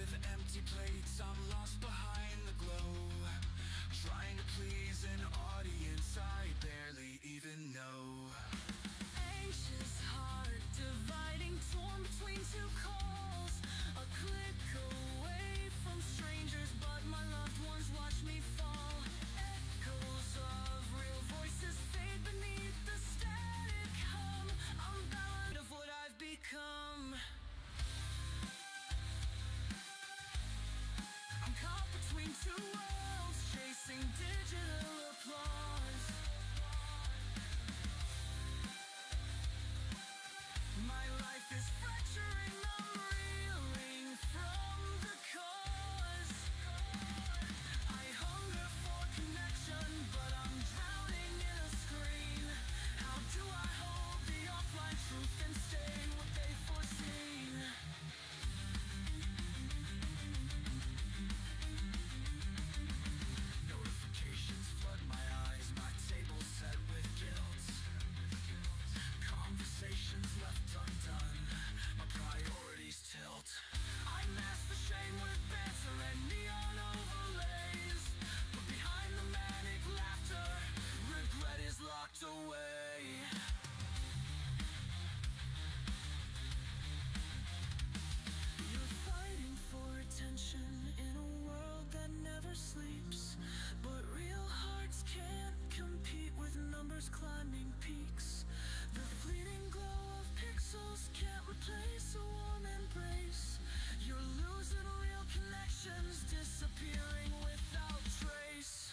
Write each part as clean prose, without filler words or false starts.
with empty plates, I'm lost behind the glow. Trying to please an audience I barely even know. Anxious heart, dividing, torn between two calls. A click away from strangers, but my loved ones watch me fall. Echoes of real voices fade beneath the static hum. I'm bound of what I've become. I'm caught between two worlds, chasing digital applause. My life is fracturing, I'm reeling from the cause. I hunger for connection, but I'm drowning in a screen. How do I hold the offline truth and stay what they foreseen? Notifications flood my eyes, my table set with guilt. Conversations left undone, my priorities tilt. I mask the shame with banter and neon overlays, but behind the manic laughter, regret is locked away. You're fighting for attention in a world that never sleeps, but real hearts can't compete with numbers climbing peaks. The fleeting glow of pixels can't replace a warm embrace. You're losing real connections, disappearing without trace.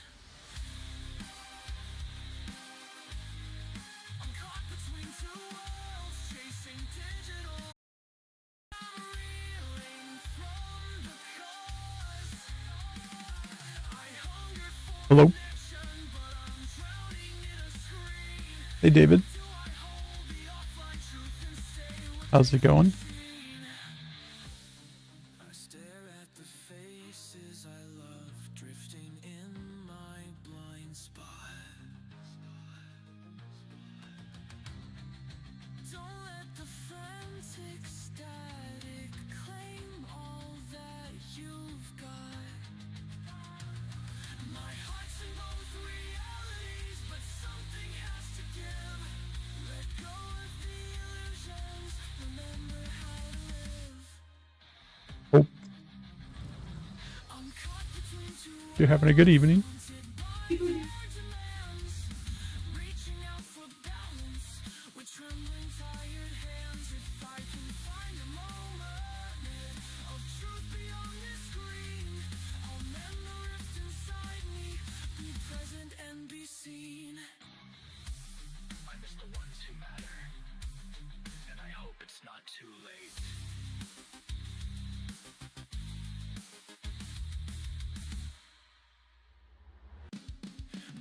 I'm caught between two worlds, chasing digital. I'm reeling from the cause. I hunger for Hello. connection, but I'm drowning in a screen. Hey, David. Do I hold the offline truth and stay with How's it going? I stare at the faces I love, drifting in my blind spot. Don't let the frantic static claim all that you've got. My heart's in both realities, but something has to give. Let go of the illusions, remember how to live. Hope I'm caught between two you're having a good evening. haunted by their demands, reaching out for balance with trembling, tired hands. If I can find a moment of truth beyond this screen, I'll mend the rift inside me, be present and be seen. I miss the ones who matter, and I hope it's not too late.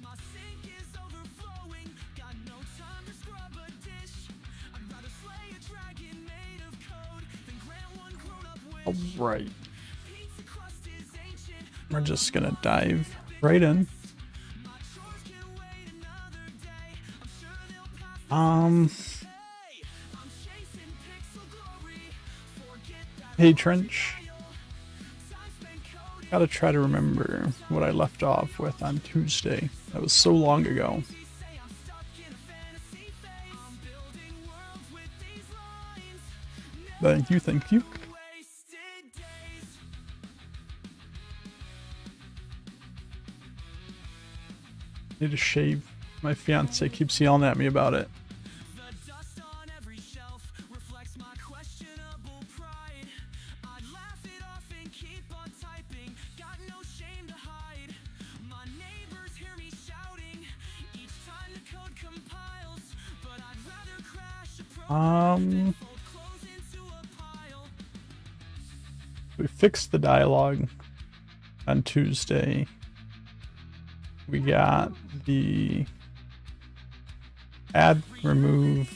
My sink is overflowing, got no time to scrub a dish. I'd rather slay a dragon made of code than grant one grown-up wish. All right. Pizza crust is ancient, We're just going to dive right in. my chores can wait another day. I'm sure they'll pass. Hey, I'm chasing pixel glory. Forget that Hey, Trench. time spent coding. Gotta try to remember what I left off with on Tuesday. That was so long ago. Say I'm stuck in a fantasy phase. I'm building worlds with these lines. Thank you, thank you. Wasted days. Need to shave. My fiance keeps yelling at me about it. The dust on every shelf reflects my questionable pride. I'd laugh it off and keep on typing. Got no shame to hide. My neighbors hear me shouting each time the code compiles. But I'd rather crash a program than fold clothes into a pile. We fixed the dialogue on Tuesday. We got the add, remove,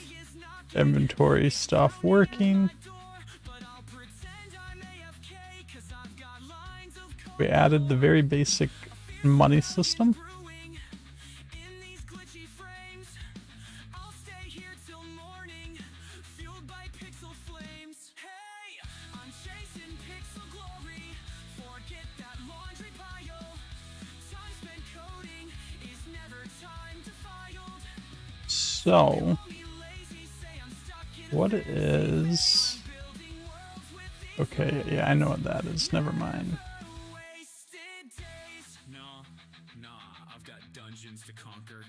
inventory stuff working. We added the very basic money system. So, what is... Okay, yeah, I know what that is. Never mind. Nah, I've got dungeons to conquer.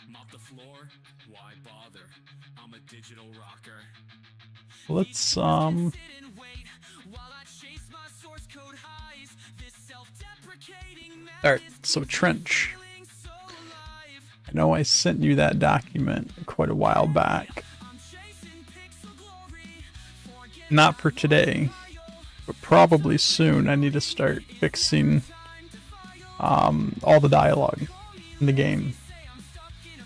Mop the floor? Why bother? I'm a digital rocker. Let's, Alright, so Trench. I know I sent you that document quite a while back. Not for today, but probably soon. I need to start fixing all the dialogue in the game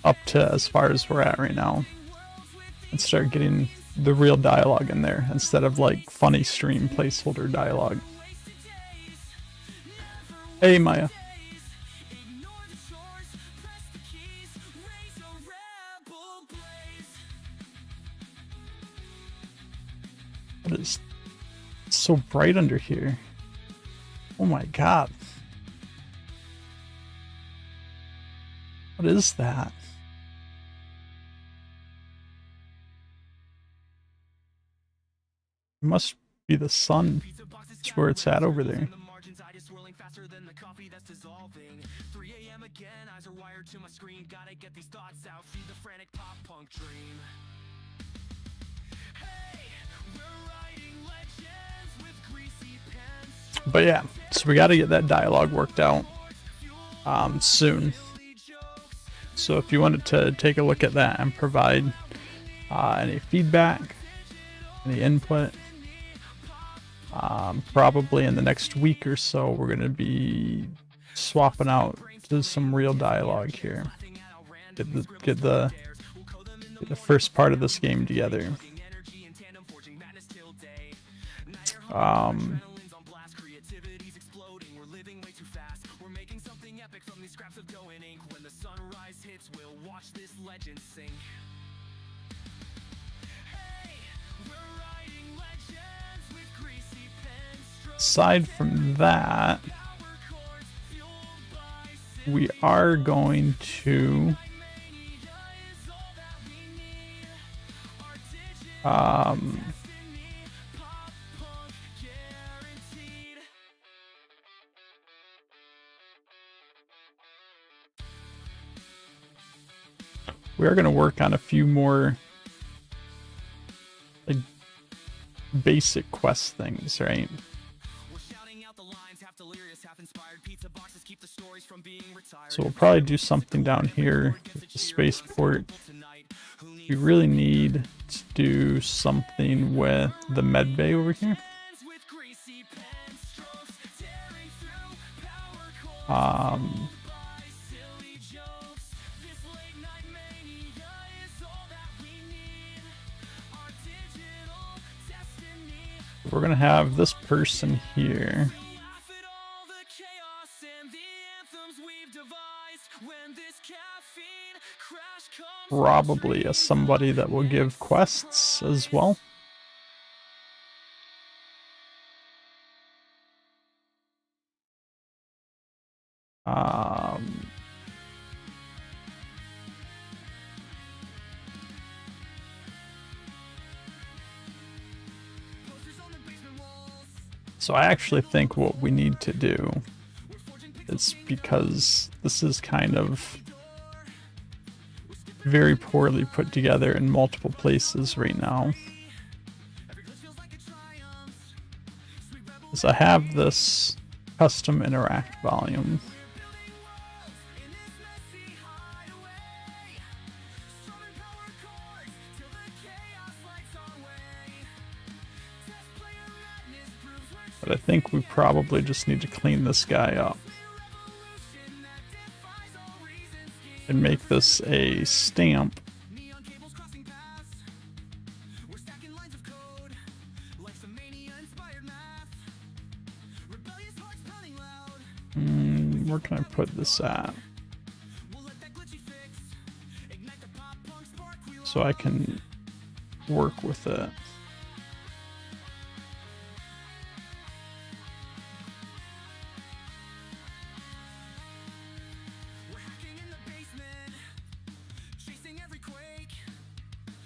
up to as far as we're at right now, and start getting the real dialogue in there instead of like funny stream placeholder dialogue. Hey Maya. What is so bright under here? Oh my god. What is that? It must be the sun. That's where it's at over there. 3 a.m. again, eyes are wired to my screen. Gotta get these thoughts out, feed the frantic pop punk dream. Hey, we're writing legends with greasy pens. But yeah, so we gotta get that dialogue worked out soon. So if you wanted to take a look at that and provide any feedback, any input, probably in the next week or so, we're going to be swapping out to some real dialogue here. Get the first part of this game together. Aside from that, we are going to we are going to work on a few more like basic quest things, right? So we'll probably do something down here with the spaceport. We really need to do something with the med bay over here. We're gonna have this person here. Probably as somebody that will give quests as well. So I actually think what we need to do is, because this is kind of very poorly put together in multiple places right now, is I have this custom interact volume. But I think we probably just need to clean this guy up and make this a stamp. Where can I put this at? So I can work with it.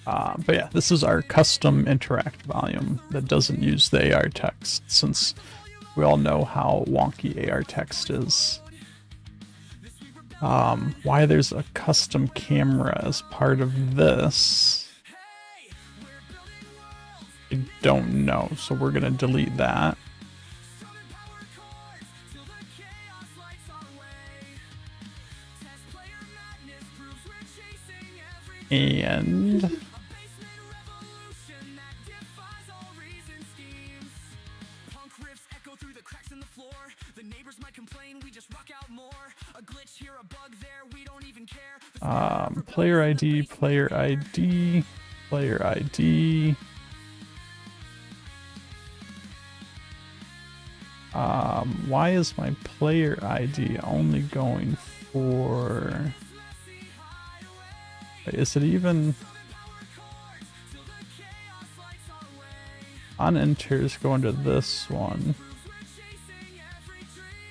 But yeah, this is our custom interact volume that doesn't use the AR text, since we all know how wonky AR text is. Why there's a custom camera as part of this, I don't know, so we're gonna delete that. And player ID, player ID, player ID. Why is my player ID only going for... Is it even... On enter is going to this one.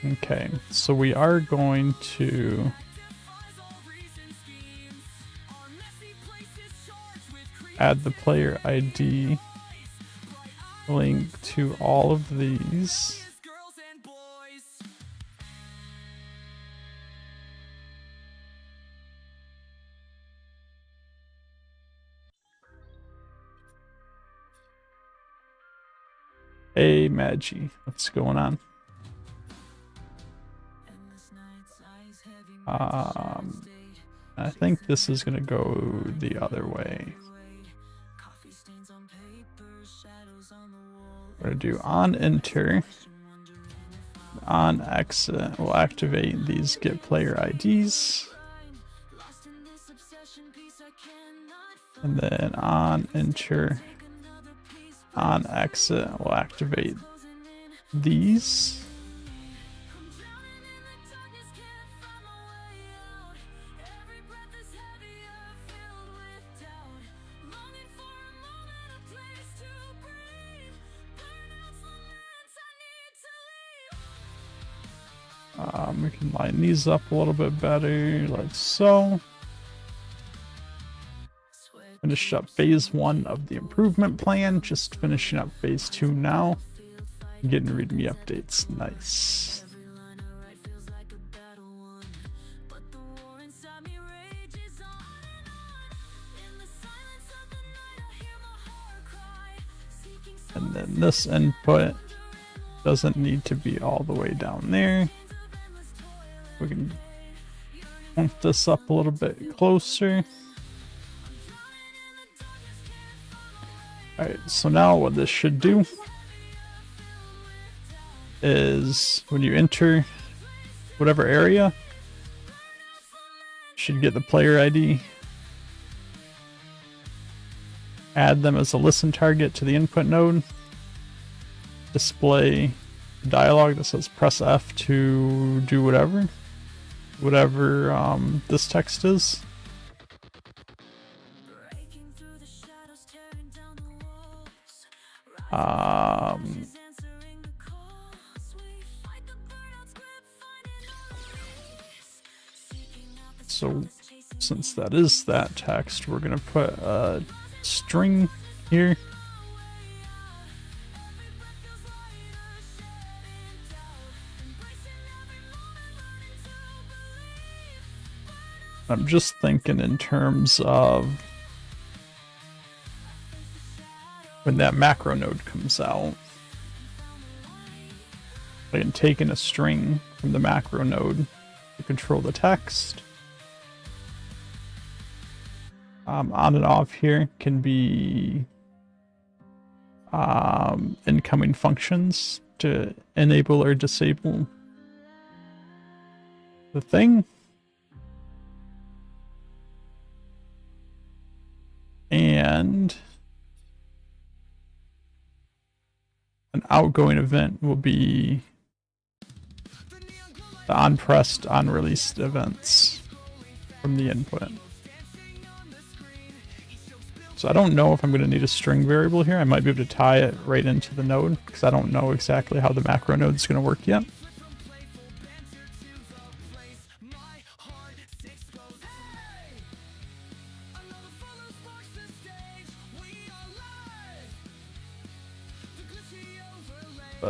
Okay, so we are going to... add the player ID link to all of these. Hey Magi, what's going on? I think this is gonna go the other way. We're gonna do on enter, on exit. We'll activate these get player IDs, and then on enter, on exit. We'll activate these. We can line these up a little bit better, like so. Finish up phase 1 of the improvement plan, just finishing up phase 2 now. Getting readme updates, nice. And then this input doesn't need to be all the way down there. We can bump this up a little bit closer. Alright, so now what this should do is when you enter whatever area, you should get the player ID, add them as a listen target to the input node, display a dialog that says press F to do whatever this text is. So since that is that text, we're gonna put a string here. I'm just thinking in terms of when that macro node comes out, like I'm taking a string from the macro node to control the text. On and off here can be incoming functions to enable or disable the thing. And an outgoing event will be the on-pressed, on-released events from the input. So I don't know if I'm going to need a string variable here. I might be able to tie it right into the node because I don't know exactly how the macro node is going to work yet.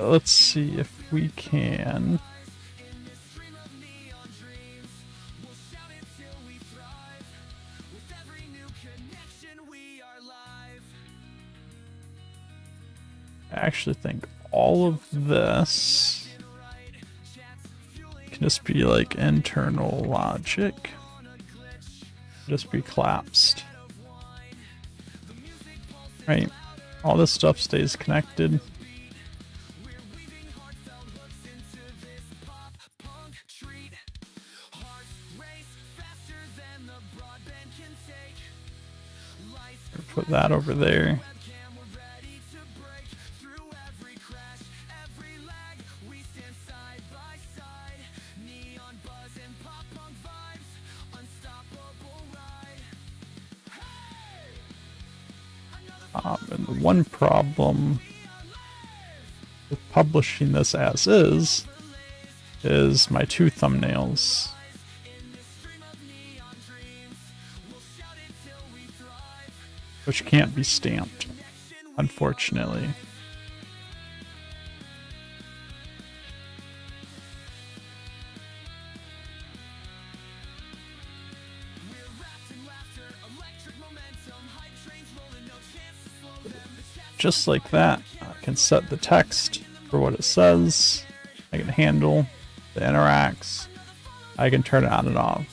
let's see if we can. I actually think all of this can just be like internal logic. Just be collapsed. Right? All this stuff stays connected. Put that over there. And the one problem with publishing this as is my two thumbnails. Which can't be stamped, unfortunately. Just like that, I can set the text for what it says. I can handle the interacts. I can turn it on and off.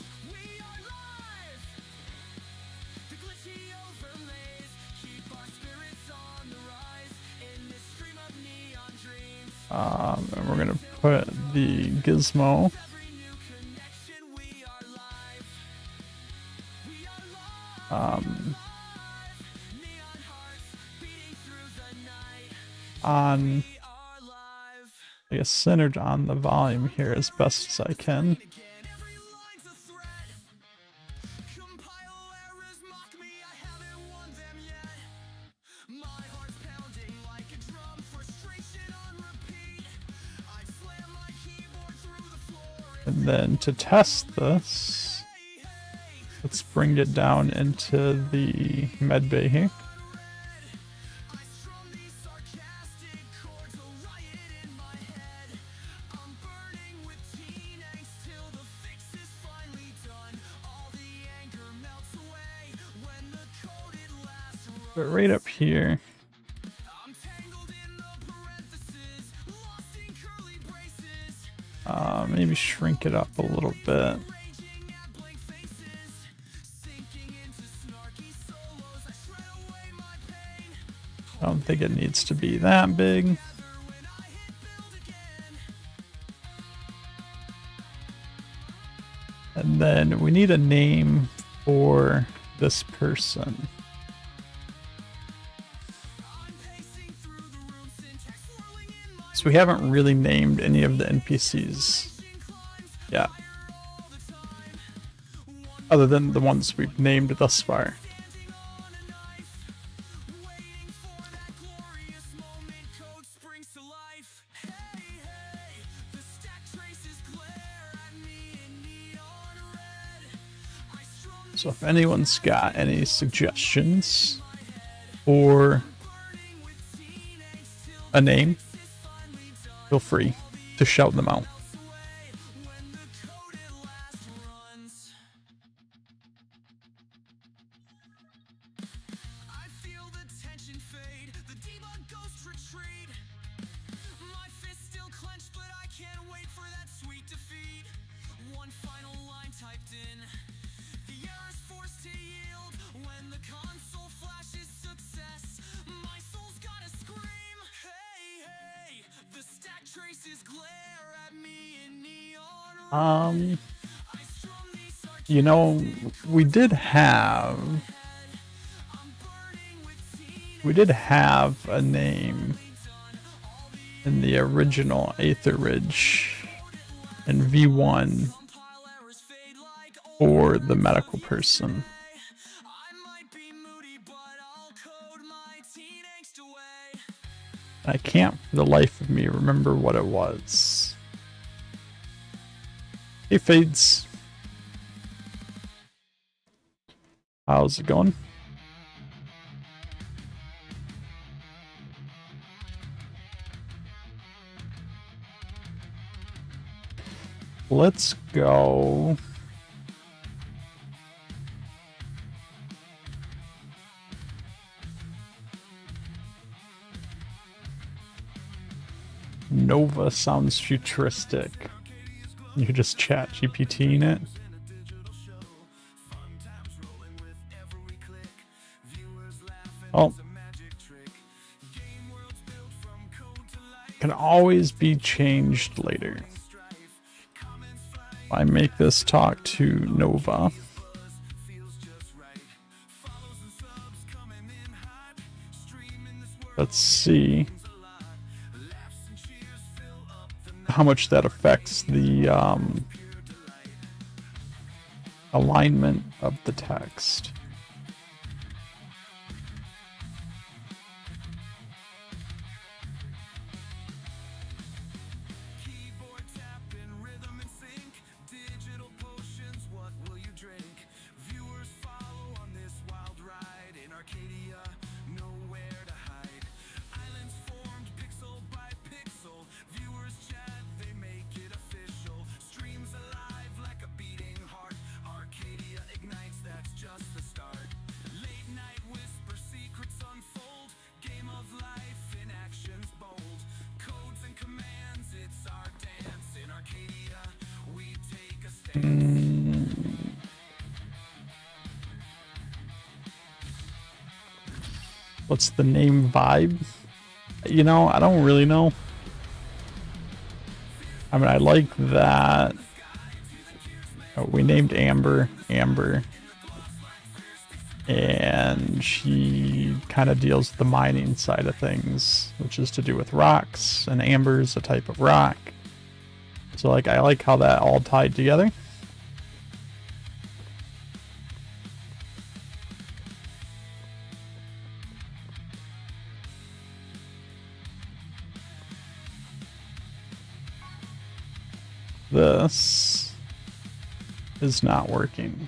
And we're gonna put the gizmo on, I guess, centered on the volume here as best as I can. And then to test this, let's bring it down into the medbay here. But right up here, maybe shrink it up a little bit. I don't think it needs to be that big. And then we need a name for this person. So we haven't really named any of the NPCs yet, other than the ones we've named thus far. So if anyone's got any suggestions for a name, feel free to shout them out. You know, we did have a name in the original Aether Ridge in V1 for the medical person. I can't for the life of me remember what it was. Hey Fades. How's it going? Let's go. Nova sounds futuristic. You could just chat GPTing it. Oh. Can always be changed later. I make this talk to Nova. Let's see how much that affects the alignment of the text. What's the name vibe? You know, I don't really know. I mean, I like that. Oh, we named Amber. And she kind of deals with the mining side of things, which is to do with rocks, and amber is a type of rock. So like, I like how that all tied together. This is not working.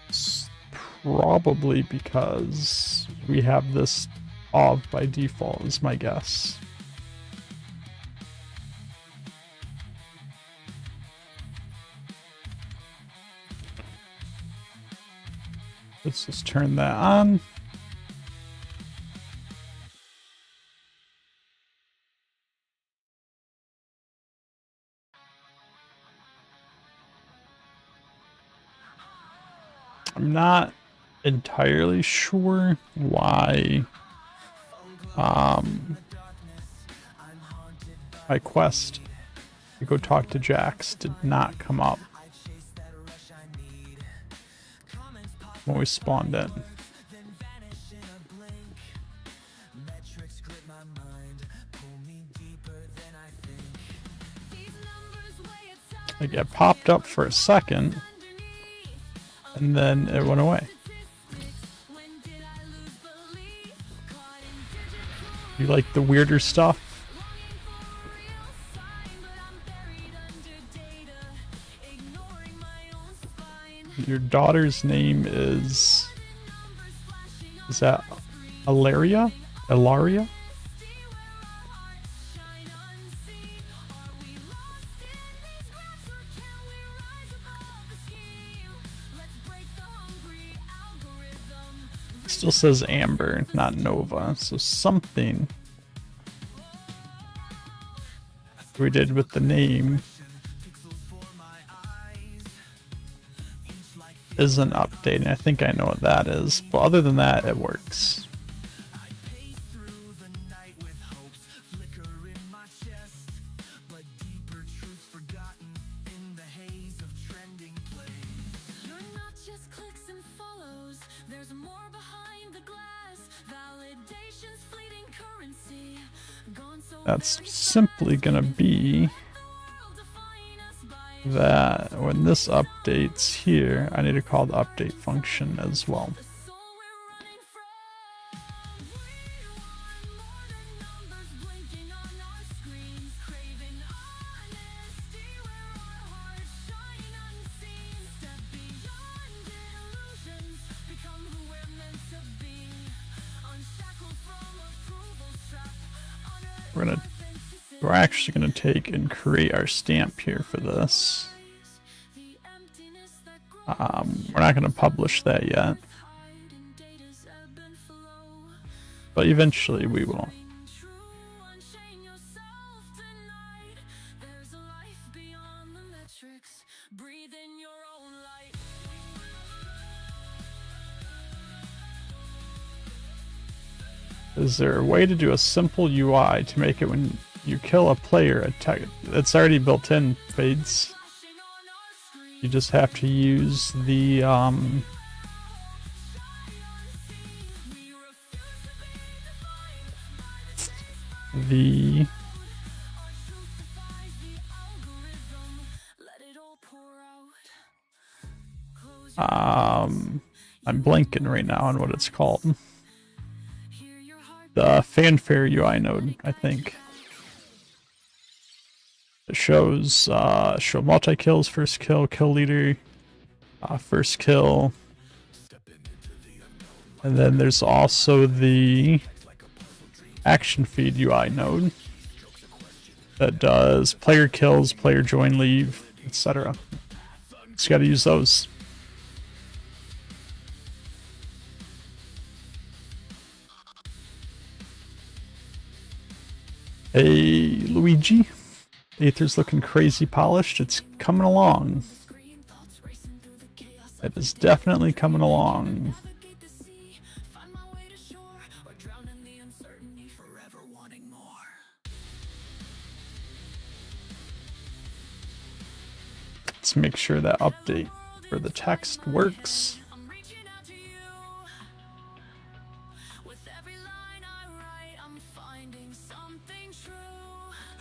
It's probably because we have this off by default, is my guess. Let's just turn that on. I'm not entirely sure why my quest to go talk to Jax did not come up when we spawned in. Like, it popped up for a second and then it went away. You like the weirder stuff? Your daughter's name is that Ilaria? Ilaria? Still says Amber, not Nova, so something we did with the name isn't updating. I think I know what that is, but other than that, it works. That's simply gonna be that when this updates here, I need to call the update function as well. We're gonna We're actually going to take and create our stamp here for this. We're not going to publish that yet, but eventually we will. Is there a way to do a simple UI to make it when you kill a player, it's already built in fades? You just have to use the I'm blanking right now on what it's called. The fanfare UI node, I think. It shows show multi-kills, first kill, kill leader, first kill. And then there's also the action feed UI node that does player kills, player join, leave, etc. Just gotta use those. Hey, Luigi. Aether's looking crazy polished. It's coming along. It is definitely coming along. Let's make sure that update for the text works.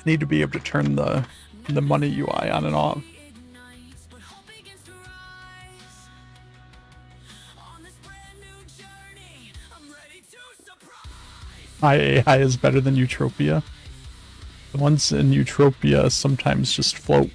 Need to be able to turn the money UI on and off. My AI is better than Utopia. The ones in Utopia sometimes just float.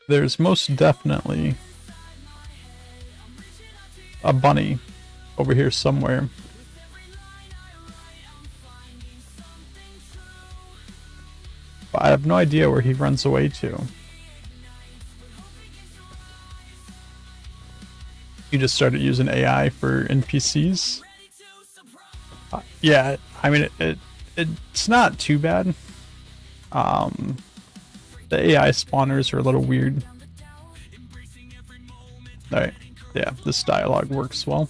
There's most definitely a bunny over here somewhere. But I have no idea where he runs away to. You just started using AI for NPCs? Yeah, I mean, it's not too bad. The AI spawners are a little weird. Alright, yeah, this dialogue works well.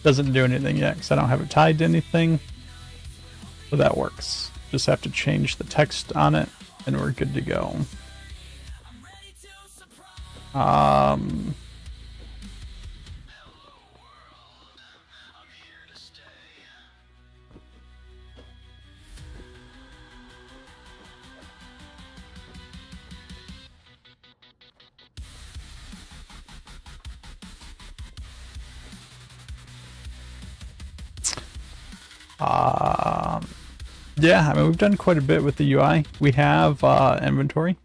Doesn't do anything yet because I don't have it tied to anything. So that works. Just have to change the text on it and we're good to go. Yeah, I mean, we've done quite a bit with the UI. We have inventory.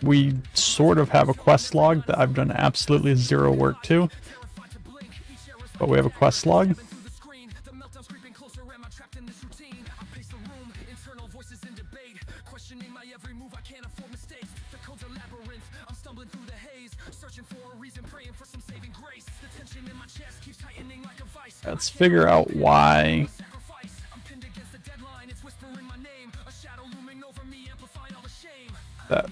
We sort of have a quest log that I've done absolutely zero work to, but we have a quest log. Let's figure out why that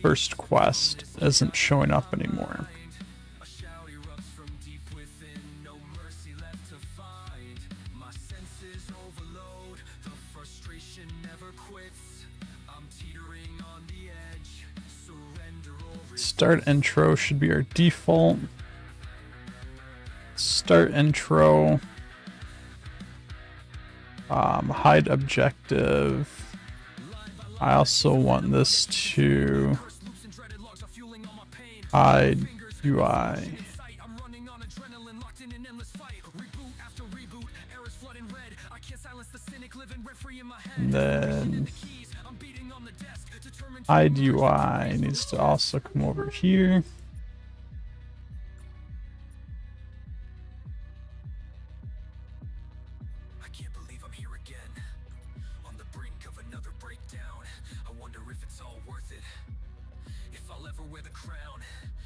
first quest isn't showing up anymore. A shout erupts from deep within, no mercy left to find. My senses overload, the frustration never quits. I'm teetering on the edge, surrender or Start intro should be our default. Start intro. Hide objective. I also want this to hide UI. I'm running on adrenaline, locked in an endless fight. Reboot after reboot, errors flooding red. I can't silence the cynic living rent free in my head. And then I'm beating on the desk, determined hide UI needs to also come over here. I can't believe I'm here again, on the brink of another breakdown. I wonder if it's all worth it, if I'll ever wear the crown.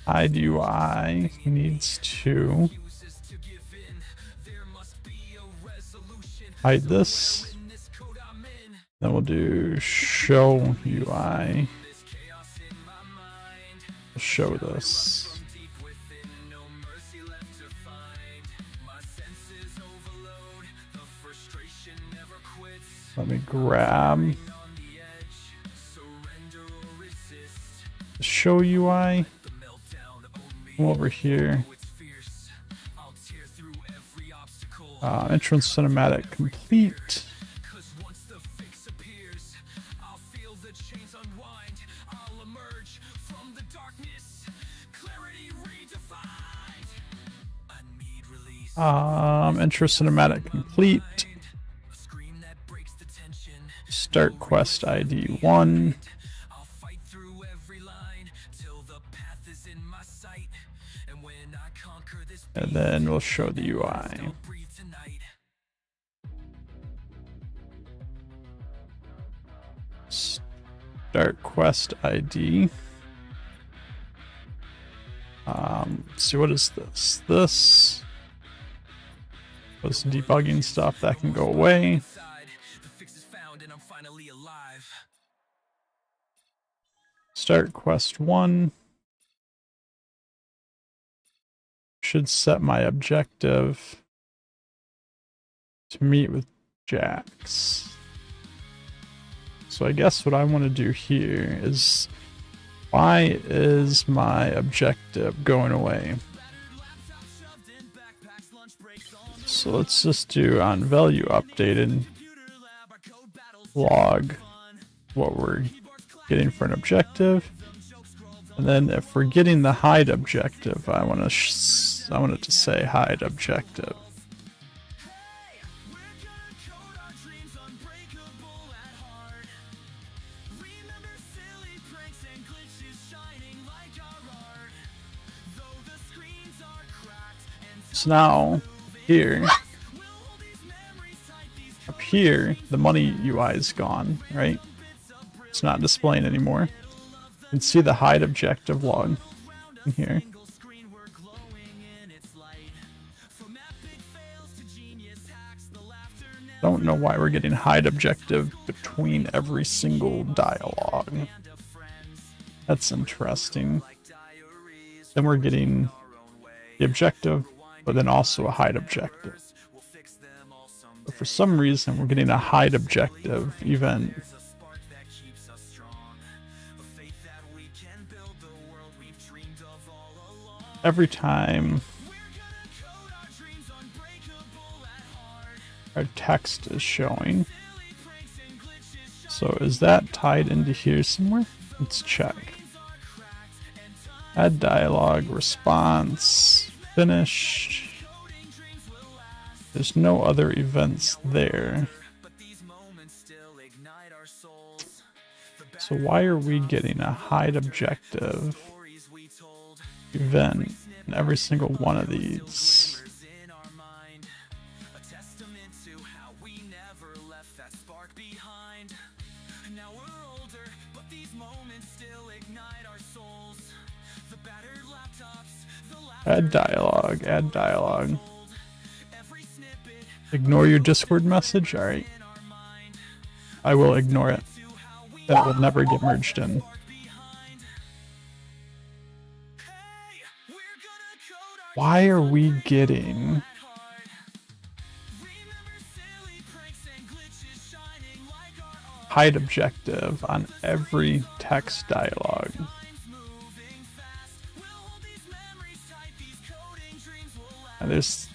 Hide UI needs to Uses to give in, there must be a resolution. hide this. In this code I'm in, Then we'll do show UI. this chaos in my mind. Show this. Deep within, no mercy left to find. My senses overload, the frustration never quits. Let me grab On the edge, surrender or resist. show UI. The meltdown own me. Come over here. Oh, it's fierce. I'll tear through every obstacle. Entrance cinematic complete. Cause once the fix appears, I'll feel the chains unwind. I'll emerge from the darkness, clarity redefined. I need release. Intro cinematic complete. A scream that breaks the tension. Start quest ID 1. I'll fight through every line till the path is in my sight. And when I conquer this And then we'll show the UI. I'll breathe tonight. Start quest ID. See, what is this? This was debugging stuff that can go away. Inside, the fix is found and I'm finally alive. Start quest 1. Should set my objective to meet with Jax. So I guess what I want to do here is, why is my objective going away? So let's just do on value updated log what we're getting for an objective, and then if we're getting the hide objective, I want it to say hide objective. So now here, up here, the money UI is gone, right? It's not displaying anymore. You can see the hide objective log in here. Don't know why we're getting hide objective between every single dialogue. That's interesting. Then we're getting the objective, but then also a hide objective. But for some reason, we're getting a hide objective event every time our text is showing. So is that tied into here somewhere? Let's check. Add dialogue, response, finished. There's no other events there. So why are we getting a hide objective event in every single one of these? Add dialogue, add dialogue. Ignore your Discord message? Alright. I will ignore it. That will never get merged in. Why are we getting hide objective on every text dialogue? And there's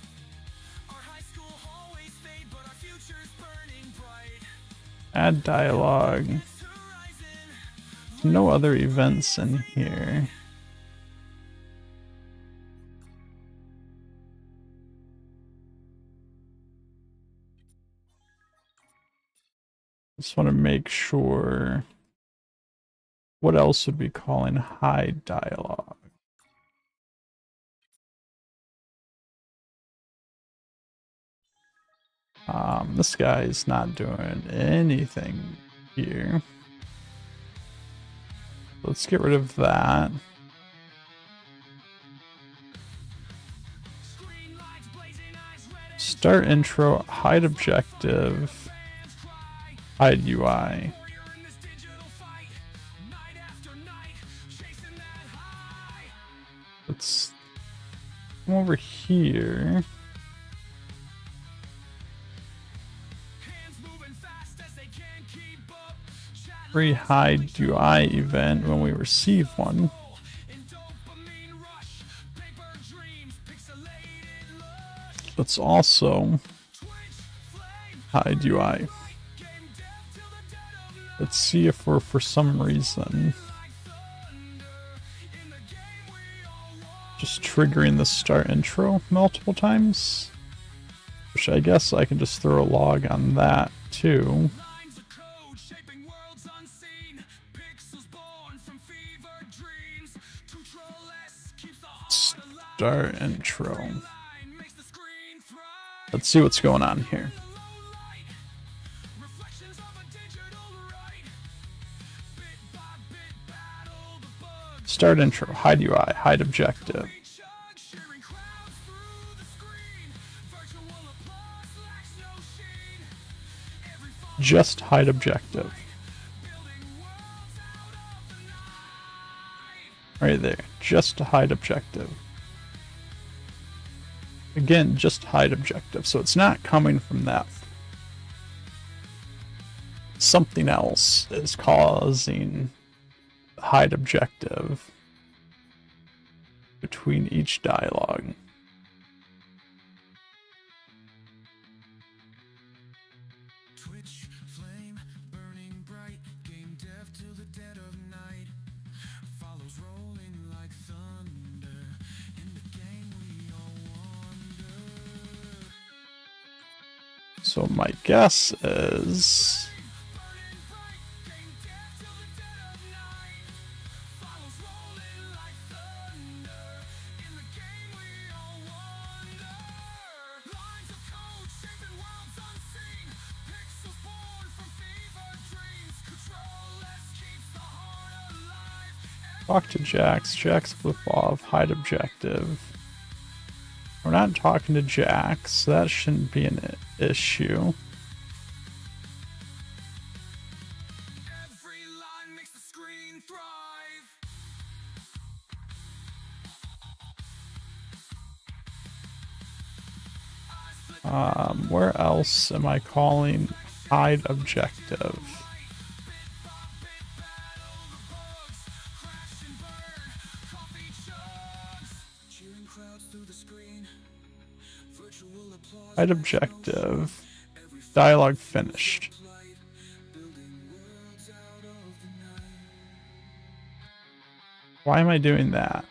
add dialogue. There's no other events in here. Just want to make sure. What else would we call in hide dialogue? This guy's not doing anything here. Let's get rid of that. Start intro, hide objective, hide UI. Let's come over here. Free hide UI event when we receive one. Let's also hide UI. Let's see if we're, for some reason, just triggering the start intro multiple times. Which I guess I can just throw a log on that too. Start intro. Let's see what's going on here. Start intro, hide UI, hide objective. Just hide objective. Right there, just hide objective. Again, just hide objective, so it's not coming from that. Something else is causing hide objective between each dialogue. Twitch flame burning bright, game death till the dead of night. Follows rolling like thunder. In the game we all wander. So my guess is talk to Jax. Jax flip off, hide objective. We're not talking to Jax, so that shouldn't be an issue. Every line makes the screen thrive. Where else am I calling hide objective? Hide objective. Dialogue finished. Why am I doing that?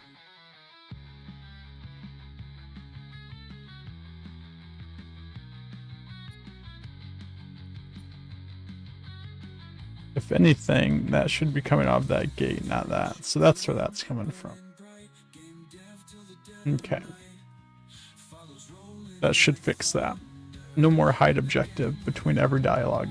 If anything, that should be coming out of that gate, not that. So that's where that's coming from. Okay. That should fix that. No more hide objective between every dialogue.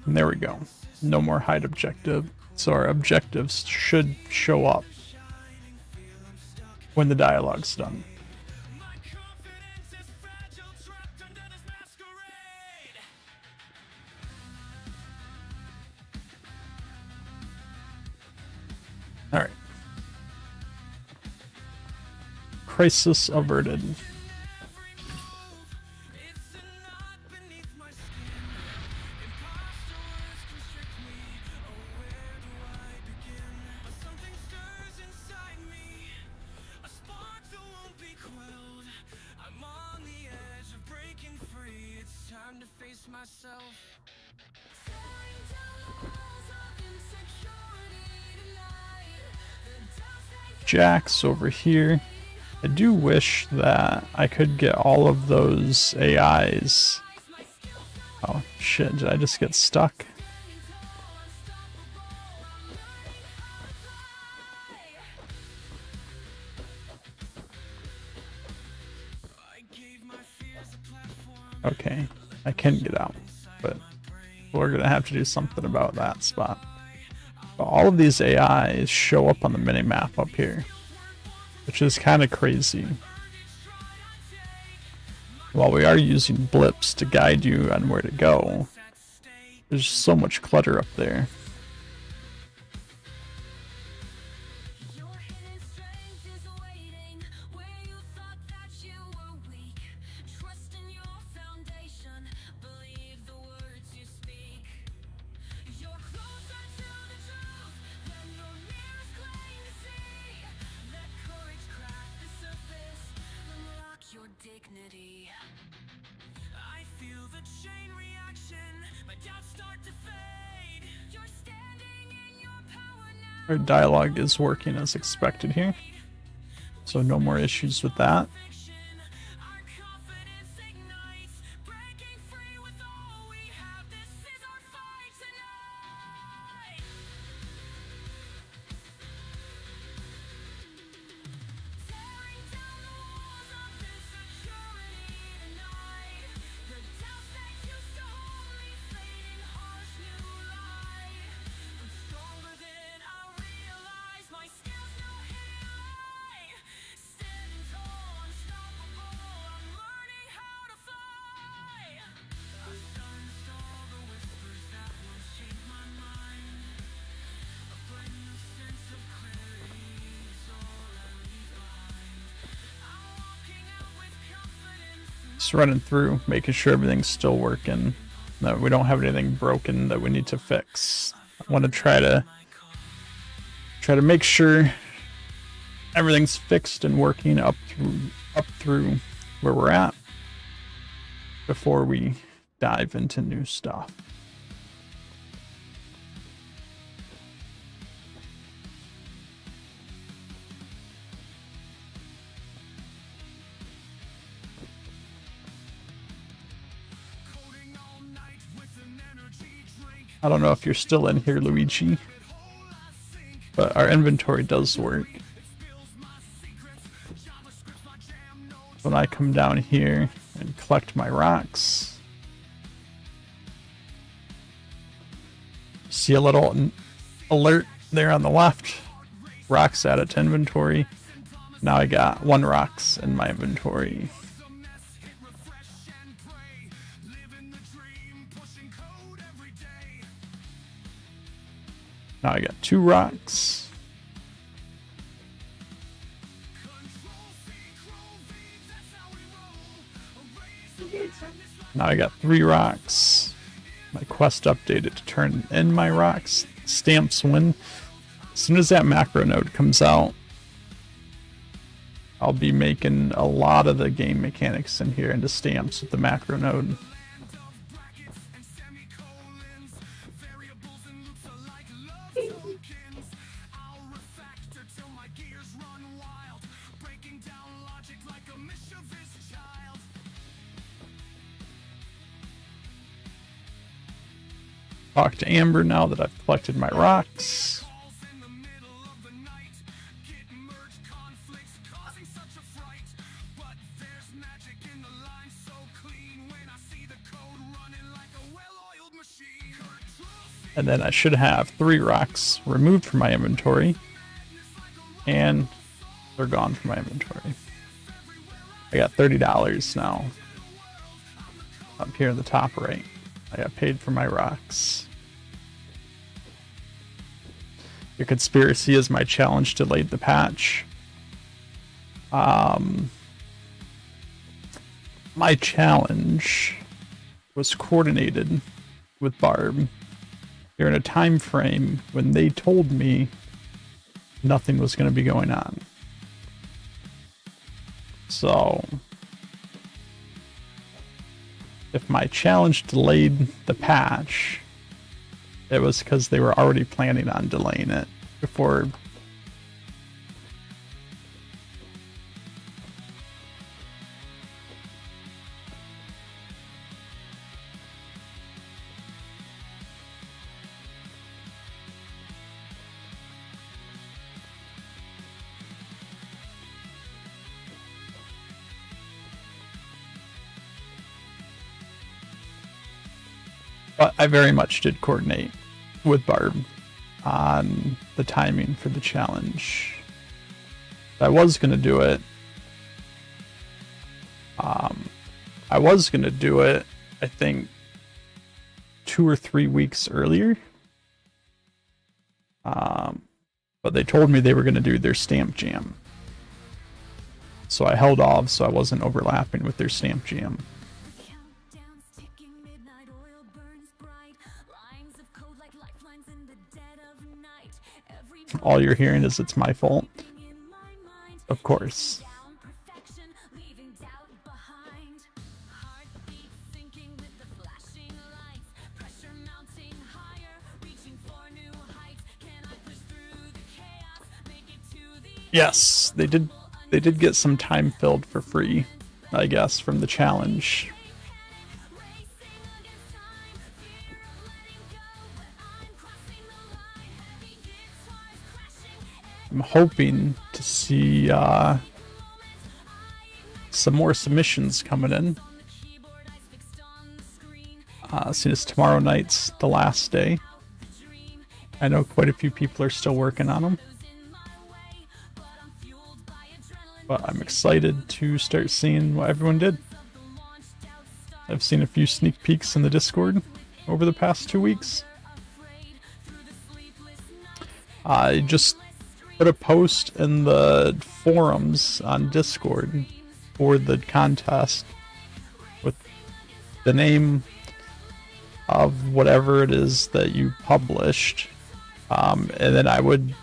And there we go. No more hide objective. So our objectives should show up when the dialogue's done. crisis averted. Jack's over here. I do wish that I could get all of those AIs. Oh shit, did I just get stuck? Okay, I can get out, but we're gonna have to do something about that spot. But all of these AIs show up on the minimap up here, which is kind of crazy. While we are using blips to guide you on where to go, there's so much clutter up there. Our dialogue is working as expected here, so no more issues with that. Just running through, making sure everything's still working, that we don't have anything broken that we need to fix. I want to try to make sure everything's fixed and working up through where we're at before we dive into new stuff. I don't know if you're still in here, Luigi, but our inventory does work. When I come down here and collect my rocks, see a little alert there on the left, rocks added to inventory. Now I got 1 rocks in my inventory. Now I got 2 rocks. Now I got 3 rocks. My quest updated to turn in my rocks. Stamps when. As soon as that macro node comes out, I'll be making a lot of the game mechanics in here into stamps with the macro node. Talk to Amber now that I've collected my rocks. And then I should have 3 rocks removed from my inventory. And they're gone from my inventory. I got $30 now. Up here in the top right. I got paid for my rocks. Your conspiracy is my challenge to late the patch. My challenge was coordinated with Barb during a time frame when they told me nothing was going to be going on. So, if my challenge delayed the patch, it was because they were already planning on delaying it before. But I very much did coordinate with Barb on the timing for the challenge. I was going to do it. I think 2 or 3 weeks earlier. But they told me they were going to do their stamp jam. So I held off so I wasn't overlapping with their stamp jam. All you're hearing is it's my fault. Of course. Yes, they did get some time filled for free, I guess, from the challenge. I'm hoping to see some more submissions coming in. Seeing as tomorrow night's the last day. I know quite a few people are still working on them. But I'm excited to start seeing what everyone did. I've seen a few sneak peeks in the Discord over the past 2 weeks. I just put a post in the forums on Discord for the contest with the name of whatever it is that you published, and then I would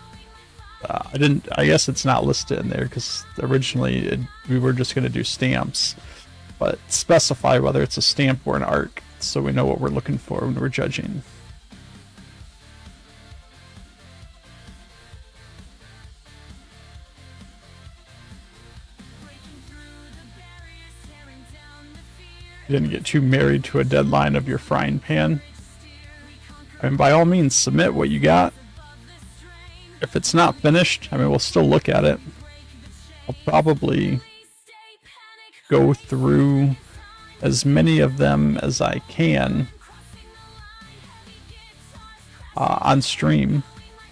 I guess it's not listed in there because originally we were just going to do stamps, but specify whether it's a stamp or an arc so we know what we're looking for when we're judging. You didn't get too married to a deadline of your frying pan. I mean, by all means, submit what you got. If it's not finished, I mean, we'll still look at it. I'll probably go through as many of them as I can on stream.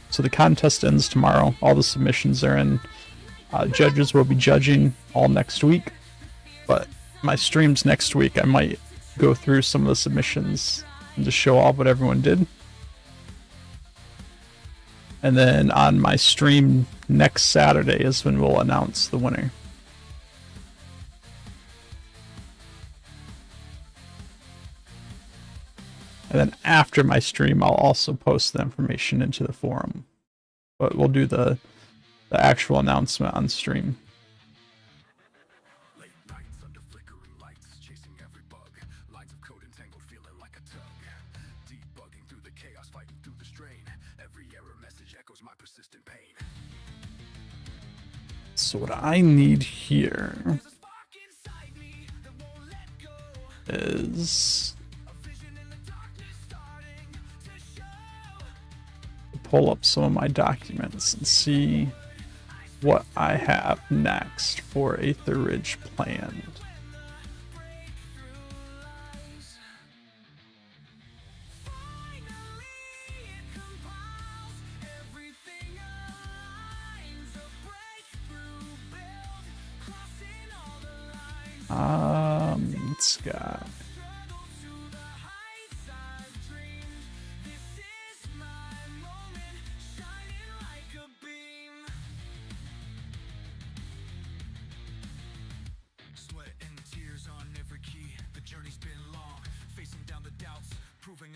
So the contest ends tomorrow. All the submissions are in. Judges will be judging all next week. But my streams next week, I might go through some of the submissions and just show off what everyone did. And then on my stream next Saturday is when we'll announce the winner. And then after my stream, I'll also post the information into the forum. But we'll do the actual announcement on stream. So what I need here is to pull up some of my documents and see what I have next for Aether Ridge planned. Let's go.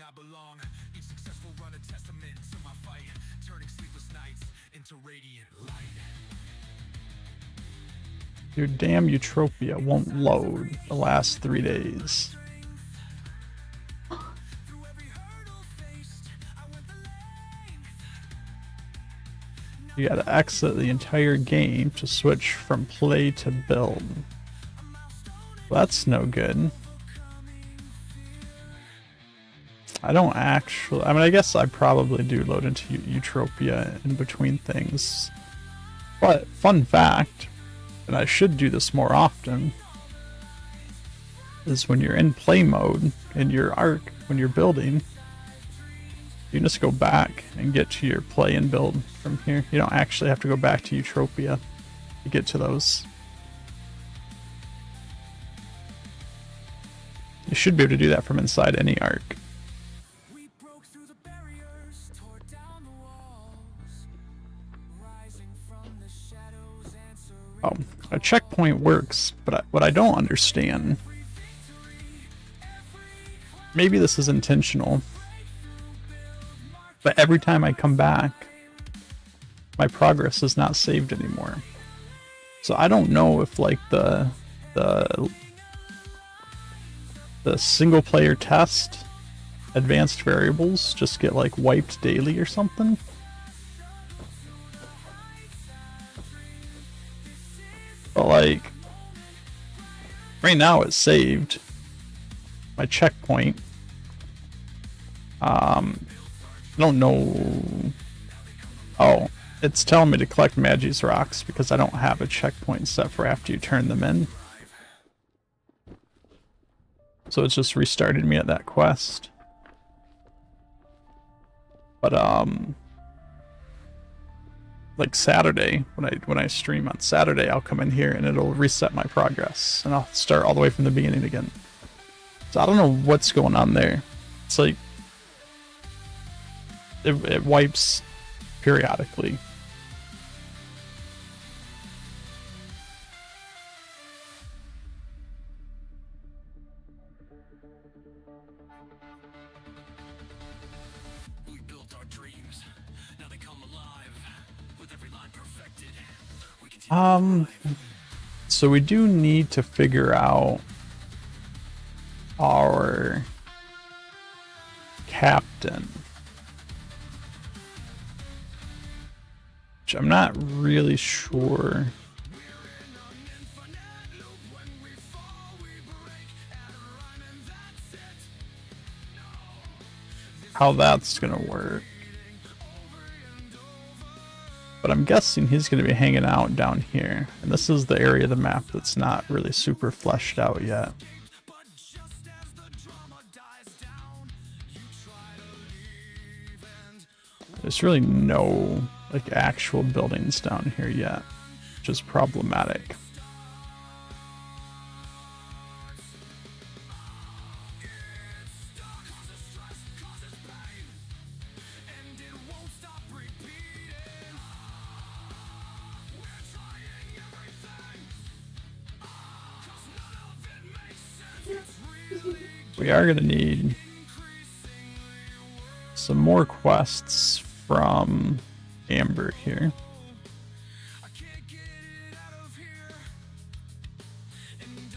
I belong. Each successful run a testament to my fight, turning sleepless nights into radiant light. Your damn Eutropia won't load the last 3 days. You gotta exit the entire game to switch from play to build. Well, that's no good. I don't actually... I mean, I guess I probably do load into Eutropia in between things. But, fun fact, and I should do this more often, is when you're in play mode in your arc, when you're building, you just go back and get to your play and build from here. You don't actually have to go back to Eutropia to get to those. You should be able to do that from inside any arc. We broke through the barriers, tore down the walls, rising from the shadows, answering. Oh, a checkpoint works, but what I don't understand, maybe this is intentional, but every time I come back, my progress is not saved anymore. So I don't know if like the single player test advanced variables just get like wiped daily or something. But like right now it's saved my checkpoint. I don't know. Oh, it's telling me to collect Magi's rocks because I don't have a checkpoint set for after you turn them in. So it's just restarted me at that quest. But like Saturday, when I stream on Saturday, I'll come in here and it'll reset my progress and I'll start all the way from the beginning again. So I don't know what's going on there. It's like it wipes periodically. We built our dreams. Now they come alive. With every line perfected. We continue. So we do need to figure out our captain, which I'm not really sure how that's gonna work. But I'm guessing he's gonna be hanging out down here. And this is the area of the map that's not really super fleshed out yet. But just as the drama dies down, you try to leave and There's really no like actual buildings down here yet, which is problematic. and it won't stop repeating. We're trying everything. 'Cause none of it makes sense. It's really We are gonna need some more quests from Amber here. I can't get out of here. And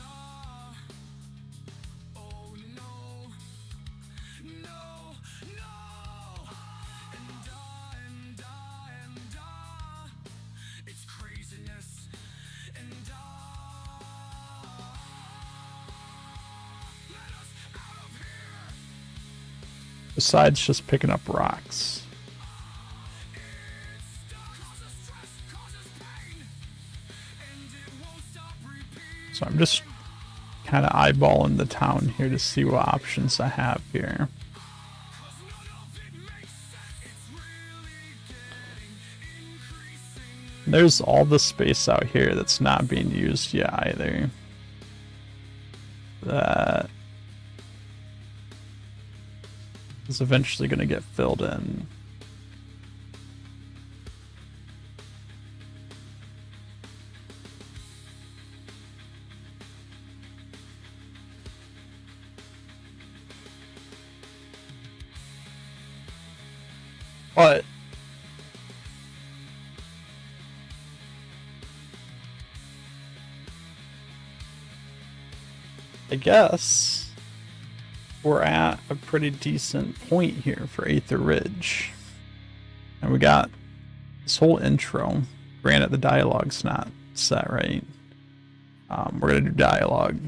oh no, no, no. And it's craziness. And let us out of here. Besides just picking up rocks. Causes stress, causes pain. And it won't stop repeating. So I'm just kind of eyeballing the town here to see what options I have here. There's all the space out here that's not being used yet either. That is eventually going to get filled in. But I guess we're at a pretty decent point here for Aether Ridge. And we got this whole intro. Granted, the dialogue's not set right. We're going to do dialogue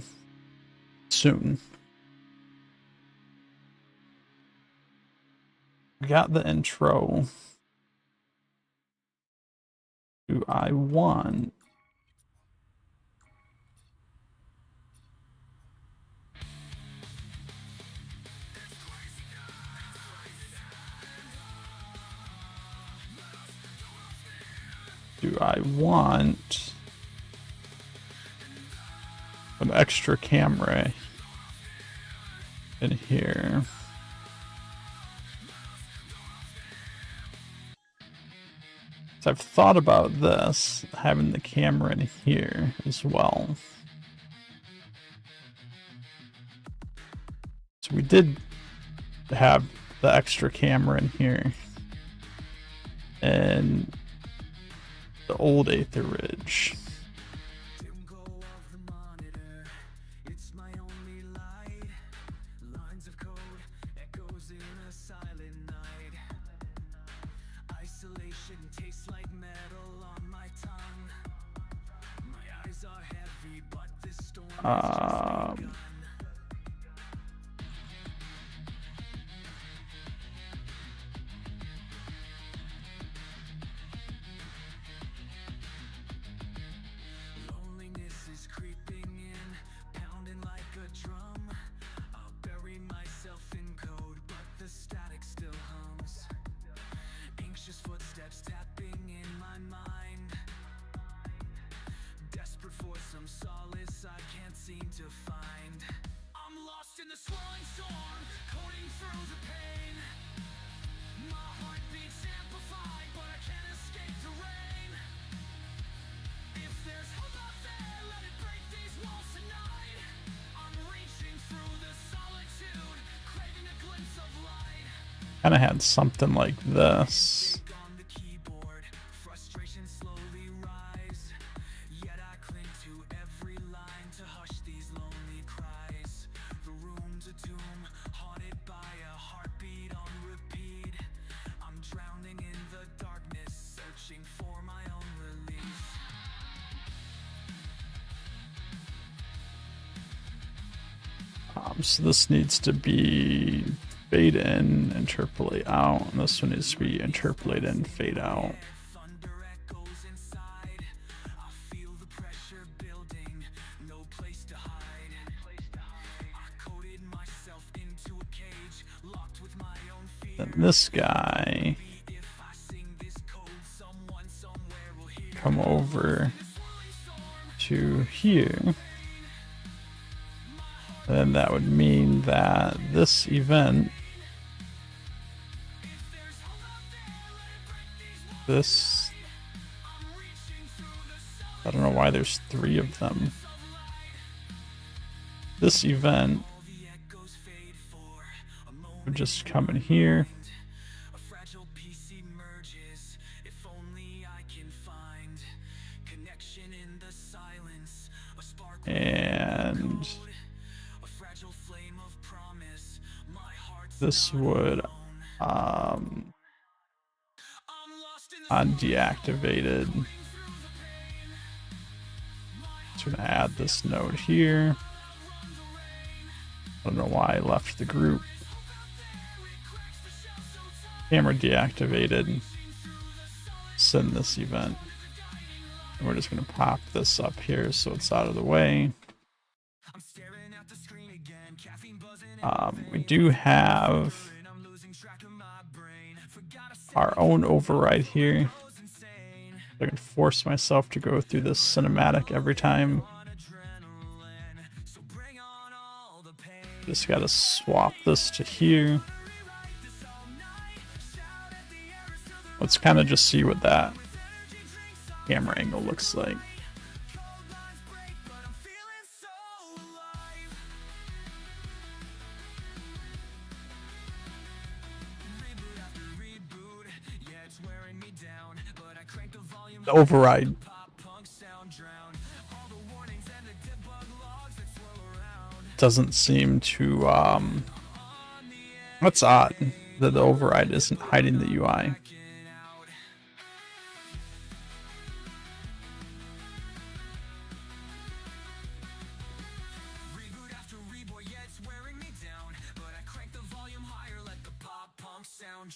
soon. We got the intro. Do I want... Do I want an extra camera in here? So I've thought about this, having the camera in here as well. So we did have the extra camera in here. And the old Aether Ridge. Isolation tastes like metal on my tongue. My eyes are heavy, but this storm has just begun. Loneliness is creeping in, pounding like a drum. I'll bury myself in code, but the static still hums. Anxious footsteps tapping in my mind. Desperate for some solace I can't seem to find. I'm lost in the swirling storm, coding through the pain. My heart beats amplified, but I can't escape the rain. If there's hope out there, let it break these walls tonight. I'm reaching through the solitude, craving a glimpse of light. Kind of had something like this. On the keyboard, frustration slowly rise. Yet I cling to every line to hush these lonely cries. The room's a tomb, haunted by a heartbeat on repeat. I'm drowning in the darkness, searching for my own release. So this needs to be fade in, interpolate out, and this one needs to be interpolate in, fade out. Thunder echoes inside. I feel the pressure building, no place to hide. I coded myself into a cage, locked with my own fear. Then this guy If I sing this code, someone somewhere will hear. come over to here. Then that would mean that this event, this, I don't know why there's 3 of them. This event would just come in here. A fragile piece emerges. If only I can find connection in the silence. A spark And a fragile flame of promise. My heart's this would I'm lost in the undeactivated. So I'm gonna add this node here. I don't know why I left the group. Camera deactivated. Send this event. And we're just gonna pop this up here so it's out of the way. I'm staring at the screen again. Caffeine buzzing We do have and I'm losing track of my brain. Forgot to our own override here. was insane. I can force myself to go through this cinematic every time. On adrenaline. So bring on all the pain. Just gotta swap this to here. Let's kind of just see what that camera angle looks like. But I'm feeling so alive. Reboot after reboot. The override doesn't seem to, that's odd that the override isn't hiding the UI.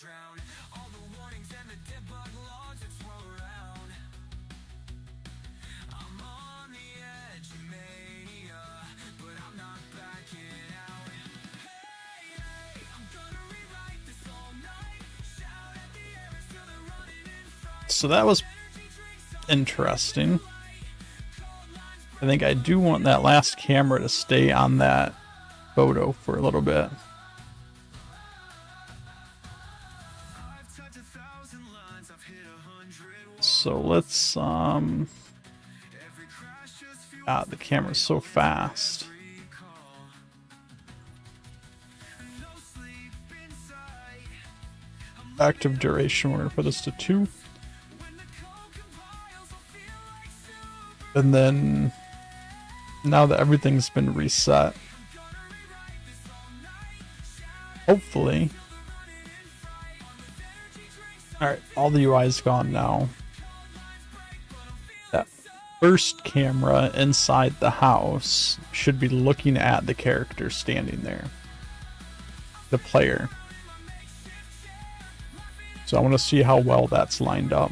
Drown all the warnings and the dead bug logs that swirl around. I'm on the edge of mania, but I'm not backing out. Hey, hey, I'm gonna rewrite this all night. Shout at the air till they're running in fright. So that was interesting. I think I do want that last camera to stay on that photo for a little bit. So let's the camera's so fast. Active duration, we're gonna put this to 2. And then now that everything's been reset, hopefully, alright, all the UI is gone now. That first camera inside the house should be looking at the character standing there, the player. So I want to see how well that's lined up.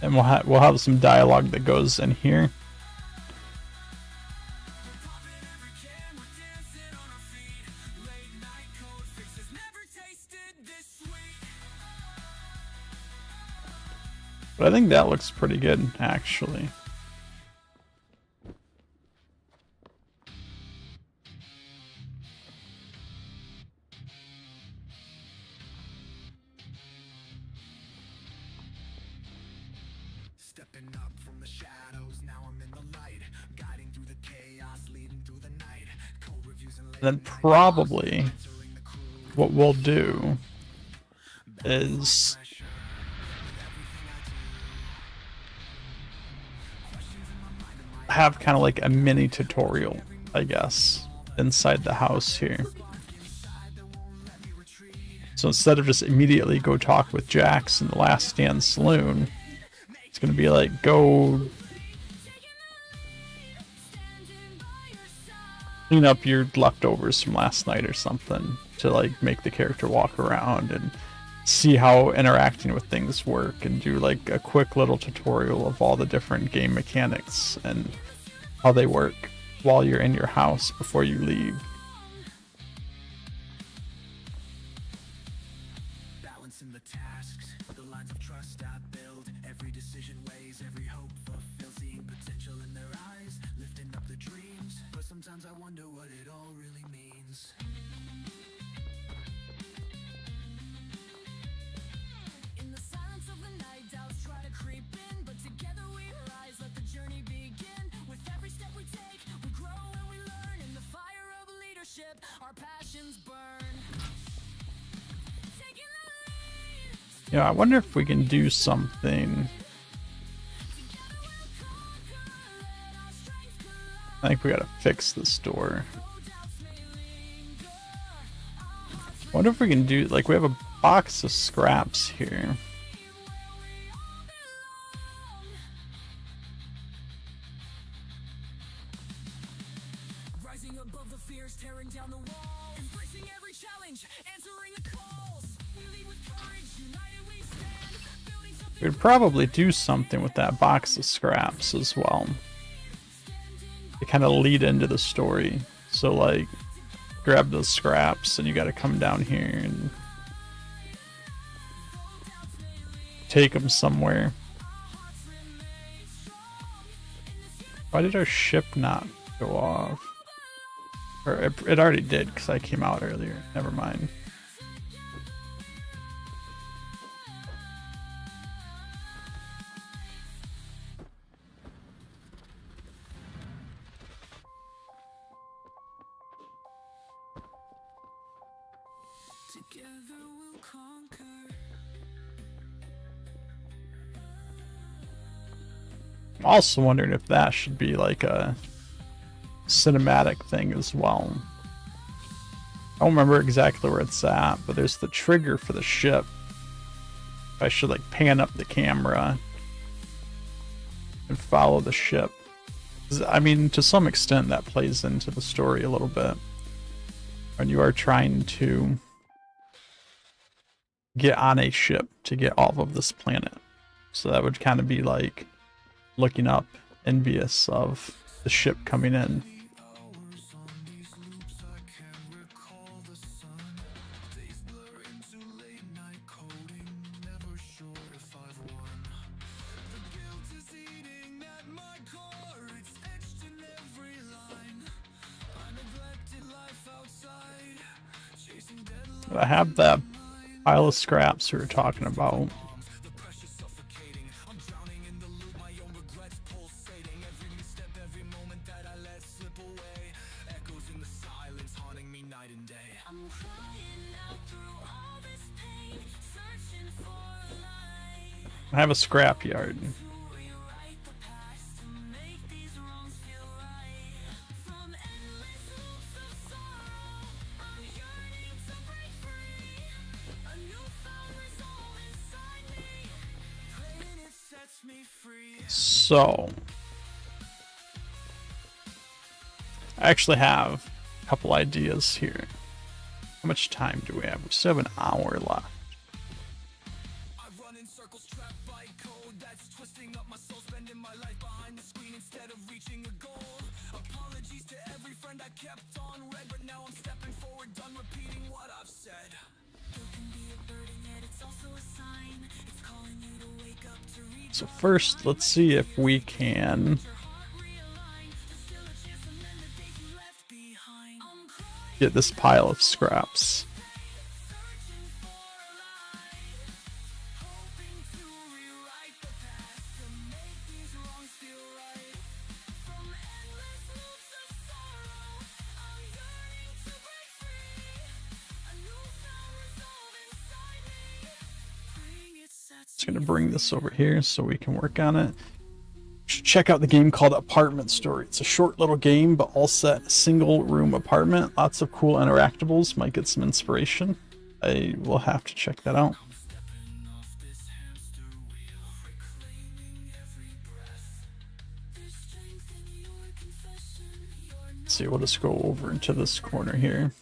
And we'll have some dialogue that goes in here. But I think that looks pretty good, actually. Stepping up from the shadows, now I'm in the light, guiding through the chaos, leading through the night. Code reviews and Then probably what we'll do is have kind of like a mini tutorial, I guess, inside the house here. So instead of just immediately go talk with Jax in the Last Stand Saloon, it's gonna be like, go clean up your leftovers from last night or something, to like make the character walk around and see how interacting with things work, and do like a quick little tutorial of all the different game mechanics and how they work while you're in your house before you leave. balancing the tasks, the lines of trust I build. Every decision weighs, every hope fulfills, seeing potential in their eyes, lifting up the dreams. But sometimes I wonder what it all really means. In the silence of the night, doubts try to creep in, but together we rise, let the journey begin. With every step we take, we grow and we learn. In the fire of leadership, our passions burn. Taking the lead. Yeah, I wonder if we can do something. I think we gotta fix this door. I wonder if we can do, like, we have a box of scraps here. Rising above the fears, tearing down the walls, embracing every challenge, answering the calls. We lead with courage, united we stand, building something. We'd probably do something with that box of scraps as well, to kind of lead into the story. So, like, grab those scraps and you gotta come down here and take them somewhere. Why did our ship not go off? Or it already did, because I came out earlier. Never mind. I'm also wondering if that should be like a cinematic thing as well. I don't remember exactly where it's at, but there's the trigger for the ship. I should like pan up the camera and follow the ship. I mean, to some extent that plays into the story a little bit. When you are trying to get on a ship to get off of this planet. So that would kind of be like looking up, envious of the ship coming in. I have that pile of scraps we were talking about. I have a scrap yard. So, I actually have a couple ideas here. How much time do we have? We still have an hour left. So first, let's see if we can get this pile of scraps. Just gonna bring this over here so we can work on it. You should check out the game called Apartment Story. It's a short little game, but all set in a single room apartment. Lots of cool interactables. Might get some inspiration. I will have to check that out. Let's see, we'll just go over into this corner here.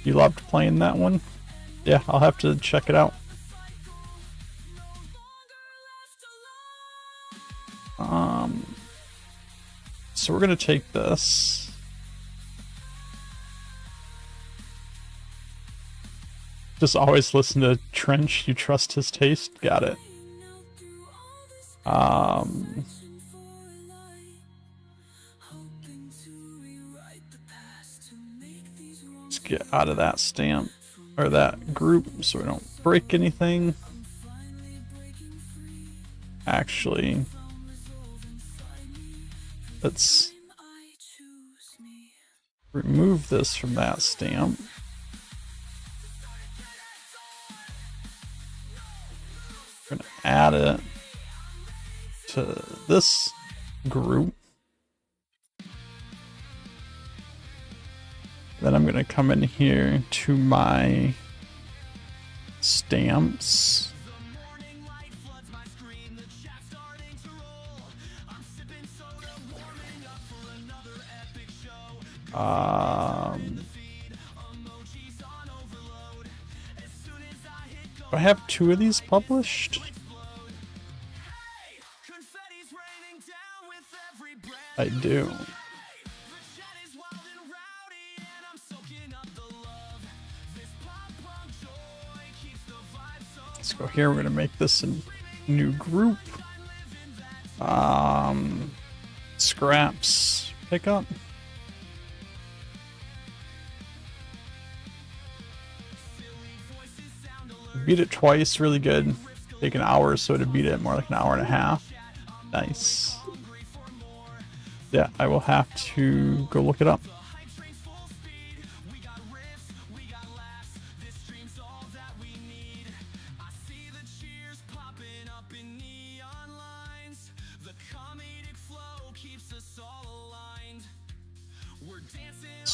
You loved playing that one? Yeah, I'll have to check it out. So we're gonna take this. Just always listen to Trench. You trust his taste. Got it. Let's get out of that stamp or that group so we don't break anything. Actually, let's remove this from that stamp. We're gonna add it to this group. Then I'm gonna come in here to my stamps. Do I have 2 of these published? I do. Let's go here. We're gonna make this a new group. Scraps pickup. Beat it twice, really good. Take an hour or so to beat it, more like an hour and a half. Nice. Yeah, I will have to go look it up.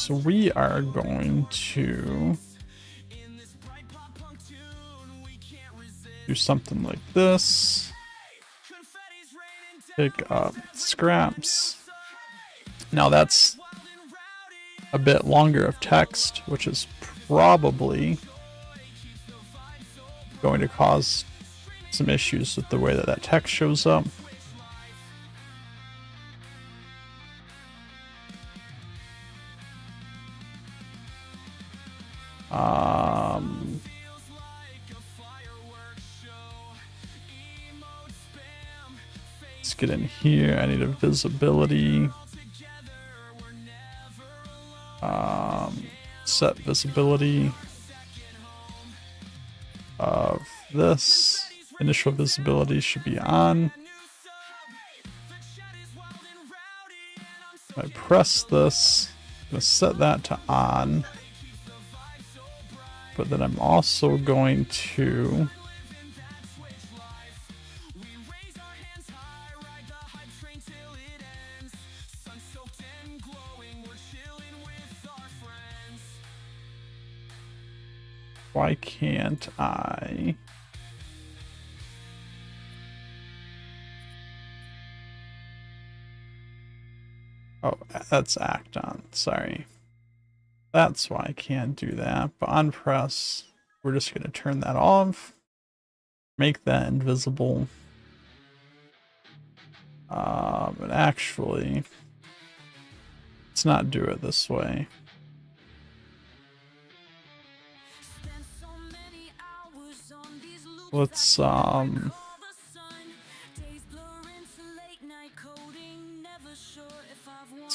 so we are going to do something like this. Pick up scraps. Now that's a bit longer of text, which is probably going to cause some issues with the way that text shows up. Let's get in here. I need a visibility. Set visibility of this. Initial visibility should be on. If I press this, I'm going to set that to on. But then I'm also going to why can't I? Oh, that's act on. Sorry. That's why I can't do that. But on press, we're just going to turn that off. Make that invisible. But actually, let's not do it this way. Let's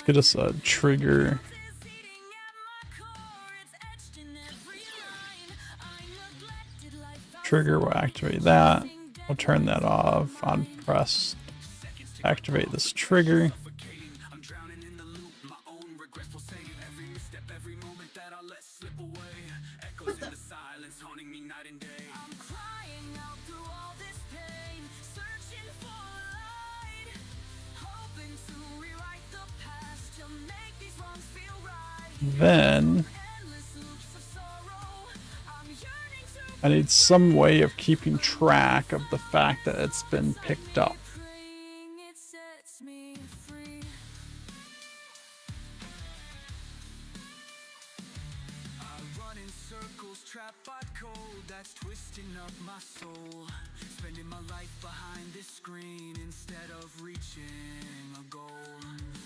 get us a trigger. Trigger will activate that. We'll turn that off on press. Activate this trigger. Then I need some way of keeping track of the fact that it's been picked up.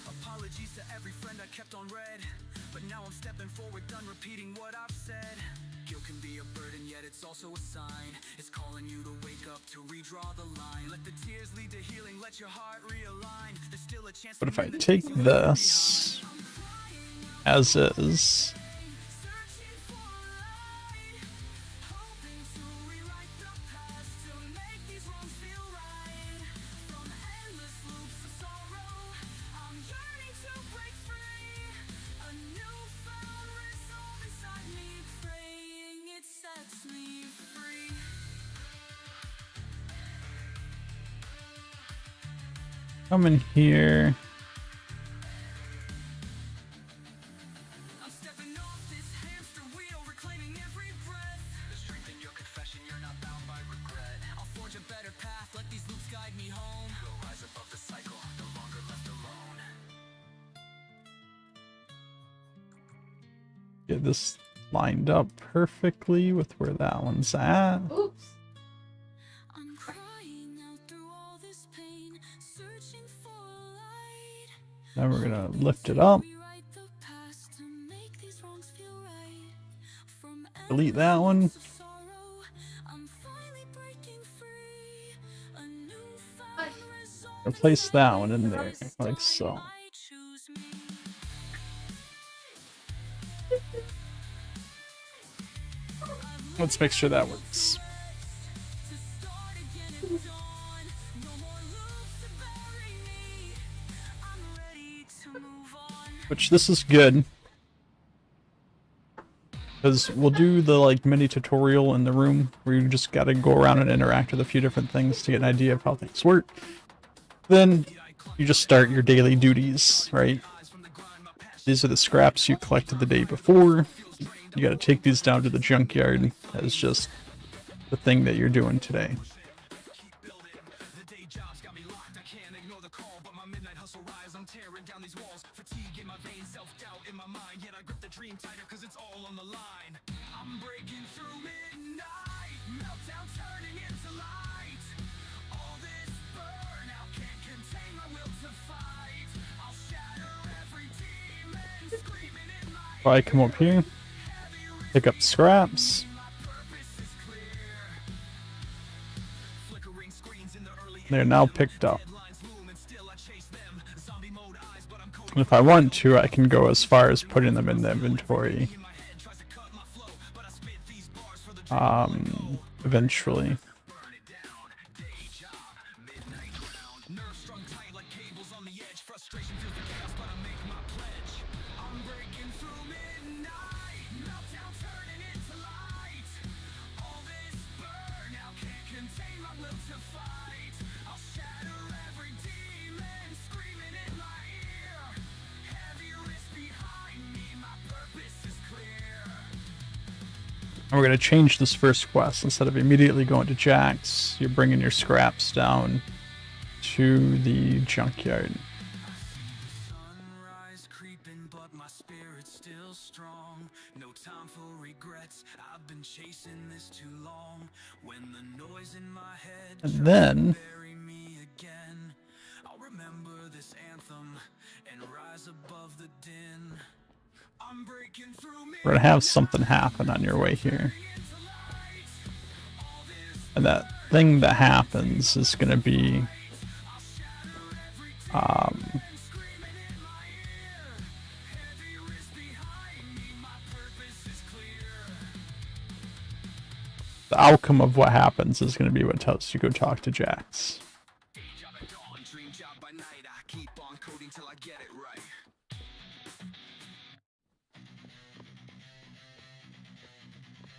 Apologies to every friend I kept on red, but now I'm stepping forward, done repeating what I've said. Guilt can be a burden, yet it's also a sign. It's calling you to wake up, to redraw the line. Let the tears lead to healing, let your heart realign. There's still a chance. But if I take this as is, come in here. I'm stepping off this hamster wheel, reclaiming every breath. The strength in your confession, you're not bound by regret. I'll forge a better path, let these loops guide me home. You'll rise above the cycle, no longer left alone. Get this lined up perfectly with where that one's at. Oops. Then we're gonna lift it up. Delete that one. Replace that one in there, like so. Let's make sure that works. Which this is good, because we'll do the like mini tutorial in the room where you just gotta go around and interact with a few different things to get an idea of how things work. Then you just start your daily duties, right? These are the scraps you collected the day before. You got to take these down to the junkyard as just the thing that you're doing today. If I come up here, pick up scraps. They're now picked up. And if I want to, I can go as far as putting them in the inventory. Eventually. And we're going to change this first quest. Instead of immediately going to Jack's, you're bringing your scraps down to the junkyard. Sunrise creeping, but my spirit's still strong. No time for regrets. I've been chasing this too long. When the noise in my head And then bury me again, I'll remember this anthem and rise above the din. I'm breaking through me. we're going to have something happen on your way here. And that thing that happens is going to be the outcome of what happens is going to be what tells you to go talk to Jax.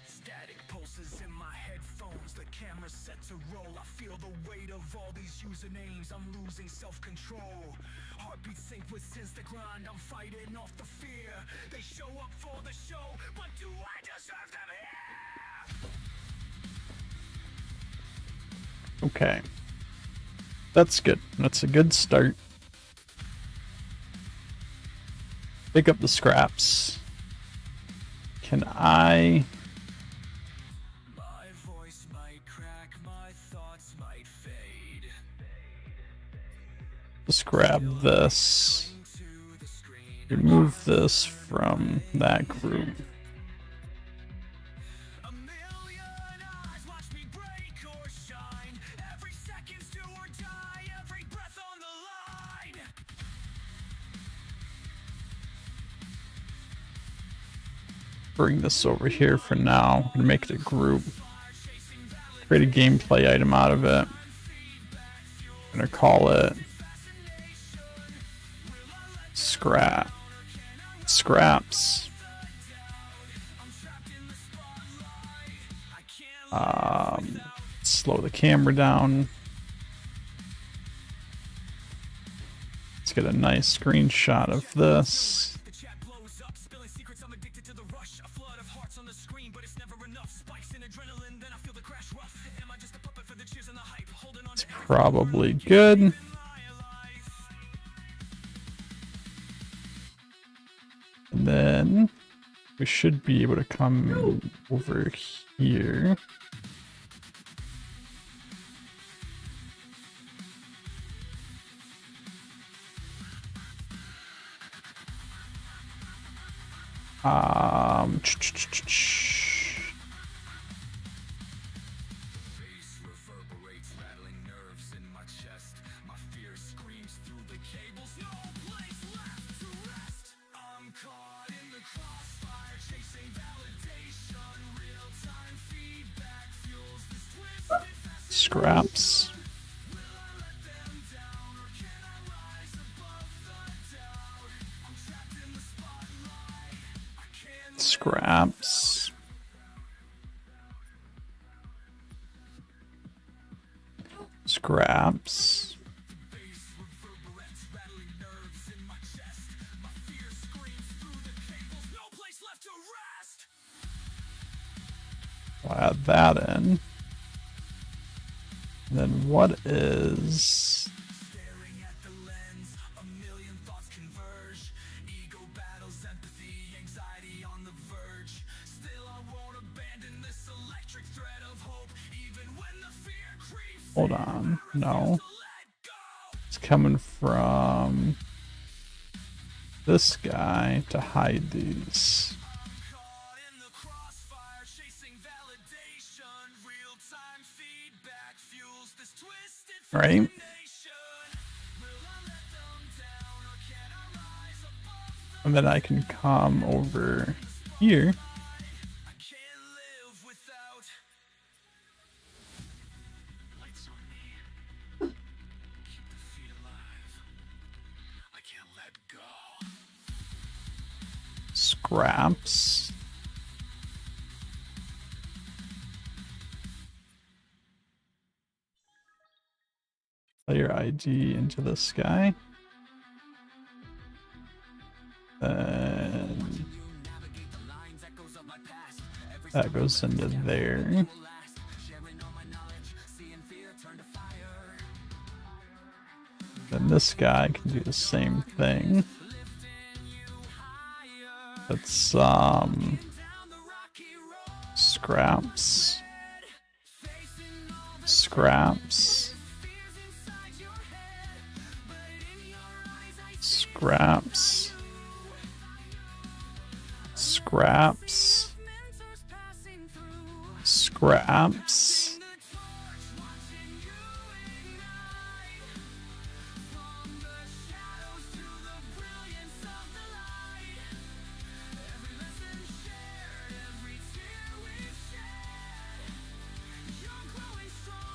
Static pulses in my headphones, the camera's set to roll. I feel the weight of all these usernames, I'm losing self-control. Heartbeat sync with since the grind, I'm fighting off the fear. They show up for the show, but do I deserve them here? Okay. That's good. That's a good start. Pick up the scraps. Can I... My voice might crack, my thoughts might fade. Just grab this. Remove this from that group. A million eyes watch me break or shine. Every second's do or die, every breath on the line. Bring this over here for now. I'm gonna make it a group. Create a gameplay item out of it. I'm gonna call it Scraps. Slow the camera down. Let's get a nice screenshot of this. The chat blows up, spilling secrets, I'm addicted to the rush. A flood of hearts on the screen, but it's never enough. Spikes in adrenaline, then I feel the crash rough. Am I just a puppet for the cheers and the hype? Holding on to everything Probably good. in my life. And then we should be able to come over here. Bass reverberates, rattling nerves in my chest. My fear screams through the cables, no place left to rest. I'm caught in the crossfire, chasing validation. Real-time feedback fuels this twisted fascination. Scraps. Will I let them down, or can I rise above the doubt? I'm trapped in the spotlight, I can't Scraps. Scraps. bass reverberates, rattling nerves in my chest. My fear screams We'll add that in. And then what is... Staring at the lens, a million thoughts converge. Ego battles, empathy, anxiety on the verge. Still I won't abandon this electric thread of hope, even when the fear creeps. Hold on. No. It's coming from this guy to hide these. Caught in the crossfire, chasing validation. Real-time feedback fuels this twisted Right? fascination. Will I let them down, or can I rise above them? And then I can come over here. I can't live without lights on me. Keep the feet alive. I can't let go. Scraps. Play your ID into this guy. And that goes into there. Then this guy can do the same thing. It's scraps. Scraps. Scraps. Scraps. Scraps.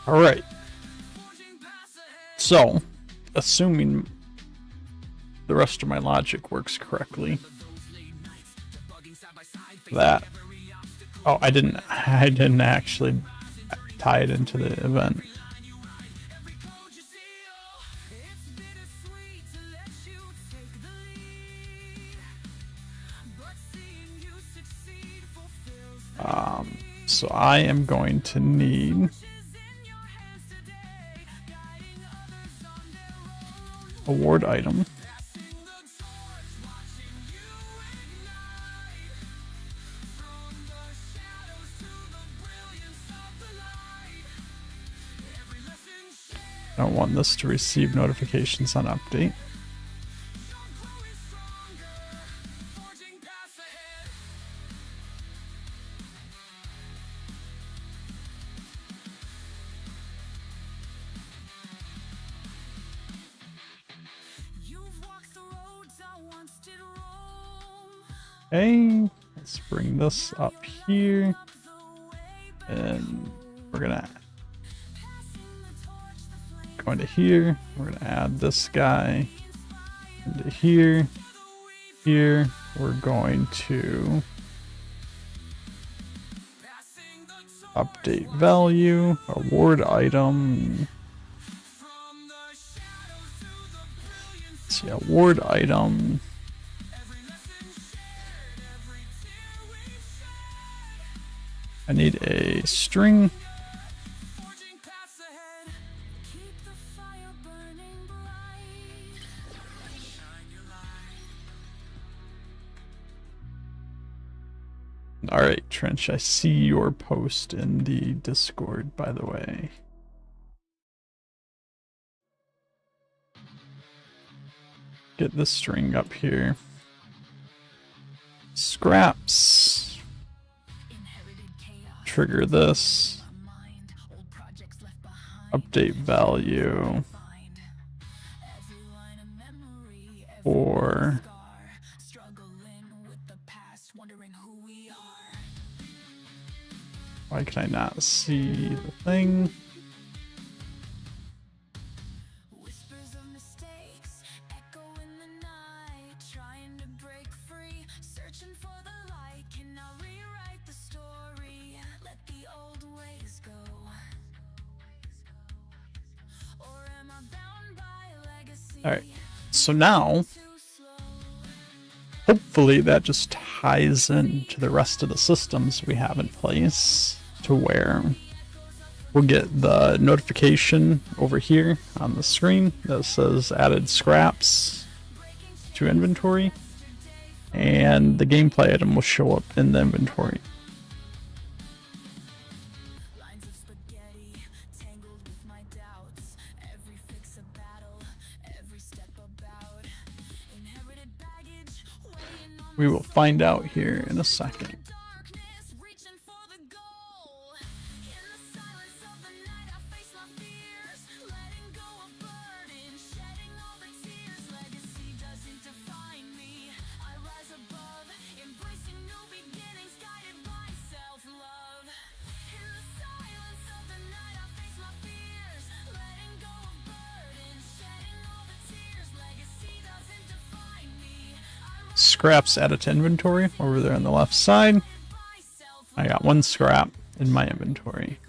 All right. So, assuming the rest of my logic works correctly, that I didn't actually tie it into the event. So I am going to need a ward item. I don't want this to receive notifications on update. Okay, let's bring this up here, and we're gonna go into here. We're gonna add this guy into here. Here, we're going to update value, award item. Let's see, award item. I need a string. All right, Trench, I see your post in the Discord, by the way. Get the string up here. Scraps. Trigger this. Update value. Or why can I not see the thing? Alright, so now, hopefully that just ties into the rest of the systems we have in place. to where we'll get the notification over here on the screen that says added scraps to inventory, and the gameplay item will show up in the inventory. We will find out here in a second. Scraps added to inventory over there on the left side. I got 1 scrap in my inventory.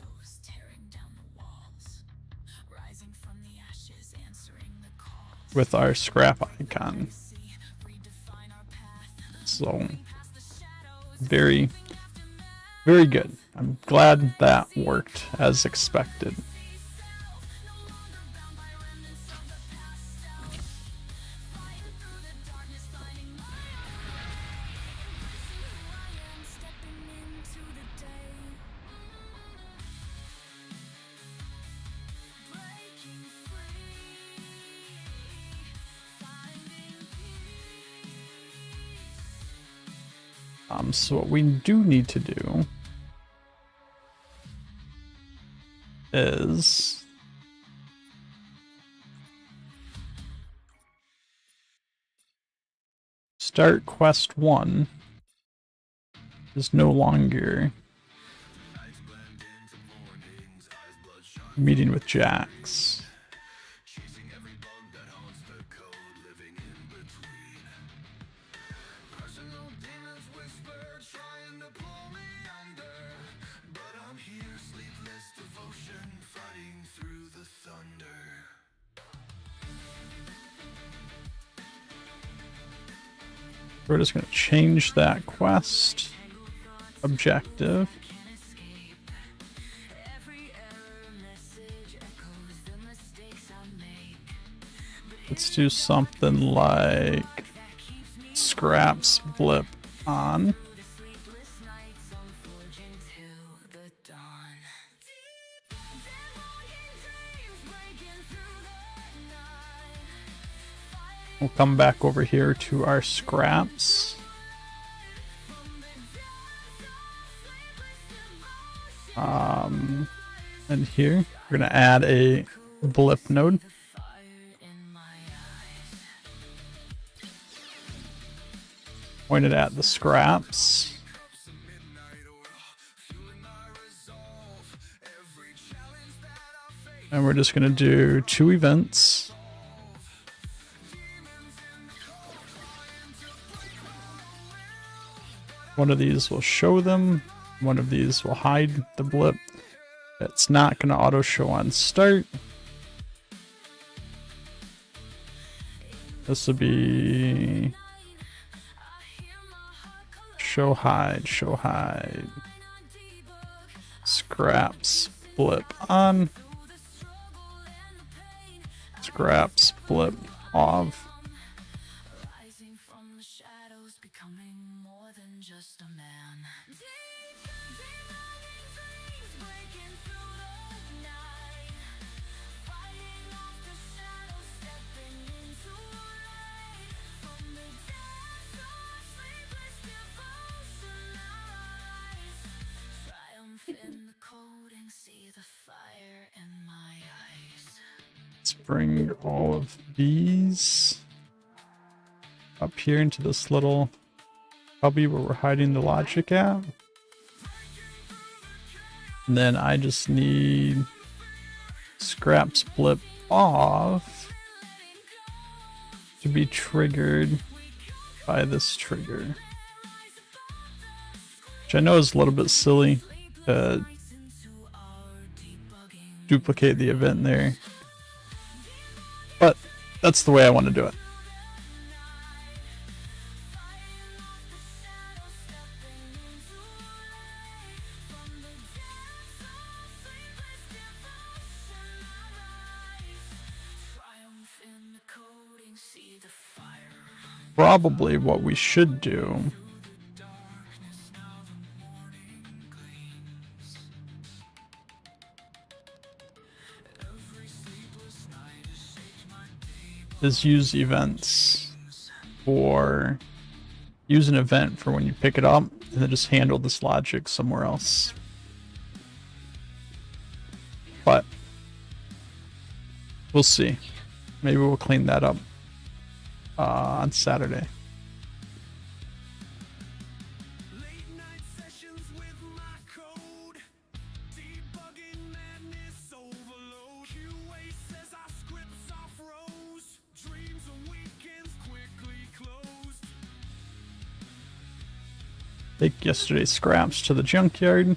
With our scrap icon. So, very, very good. I'm glad that worked as expected. So what we do need to do is start quest 1 is no longer meeting with Jax. We're just going to change that quest objective. Let's do something like scraps blip on. We'll come back over here to our scraps. And here we're going to add a blip node. Pointed at the scraps. And we're just going to do 2 events. One of these will show them. One of these will hide the blip. It's not going to auto show on start. This will be show hide, show hide. Scraps blip on. Scraps blip off. Let's bring all of these up here into this little cubby where we're hiding the logic at. And then I just need scraps blip off to be triggered by this trigger. Which I know is a little bit silly to duplicate the event there. But that's the way I want to do it. probably what we should do is use events for use an event for when you pick it up and then just handle this logic somewhere else. But we'll see. Maybe we'll clean that up on Saturday. Take yesterday's scraps to the junkyard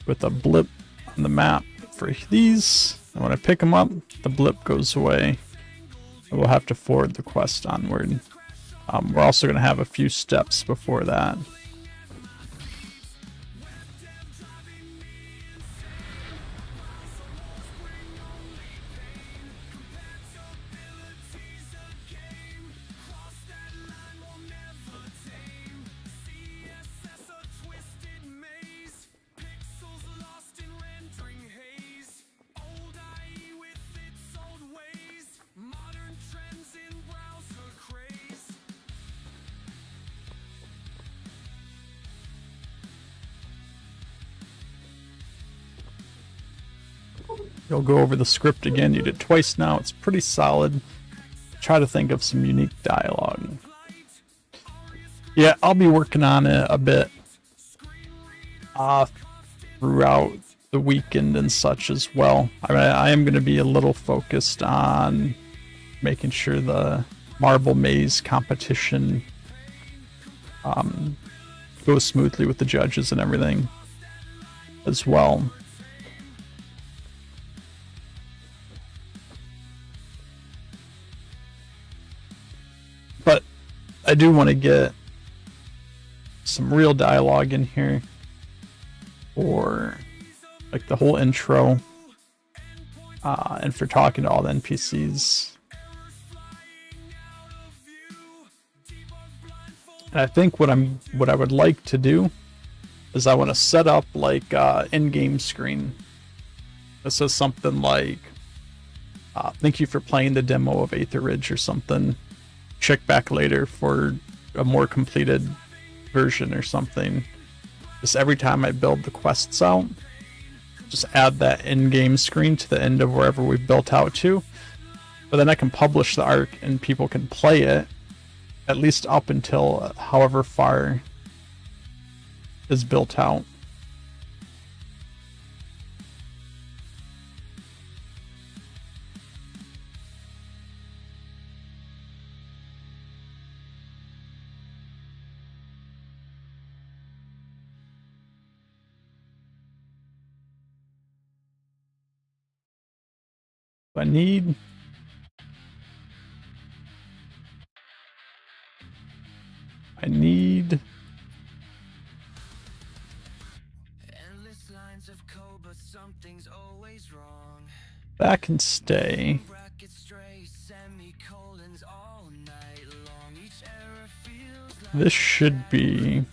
with a blip on the map for these. And when I pick them up, the blip goes away. And we'll have to forward the quest onward. We're also going to have a few steps before that. You'll go over the script again. You did it twice now. It's pretty solid. Try to think of some unique dialogue. Yeah, I'll be working on it a bit throughout the weekend and such as well. I mean, I am going to be a little focused on making sure the marble maze competition goes smoothly with the judges and everything as well. But I do want to get some real dialogue in here for like the whole intro and for talking to all the NPCs. And I think what I would like to do is I want to set up like in-game screen. This says something like thank you for playing the demo of Aether Ridge or something. Check back later for a more completed version or something. Just every time I build the quests out, just add that in-game screen to the end of wherever we've built out to. But then I can publish the arc and people can play it at least up until however far is built out. I need that can stay. This should be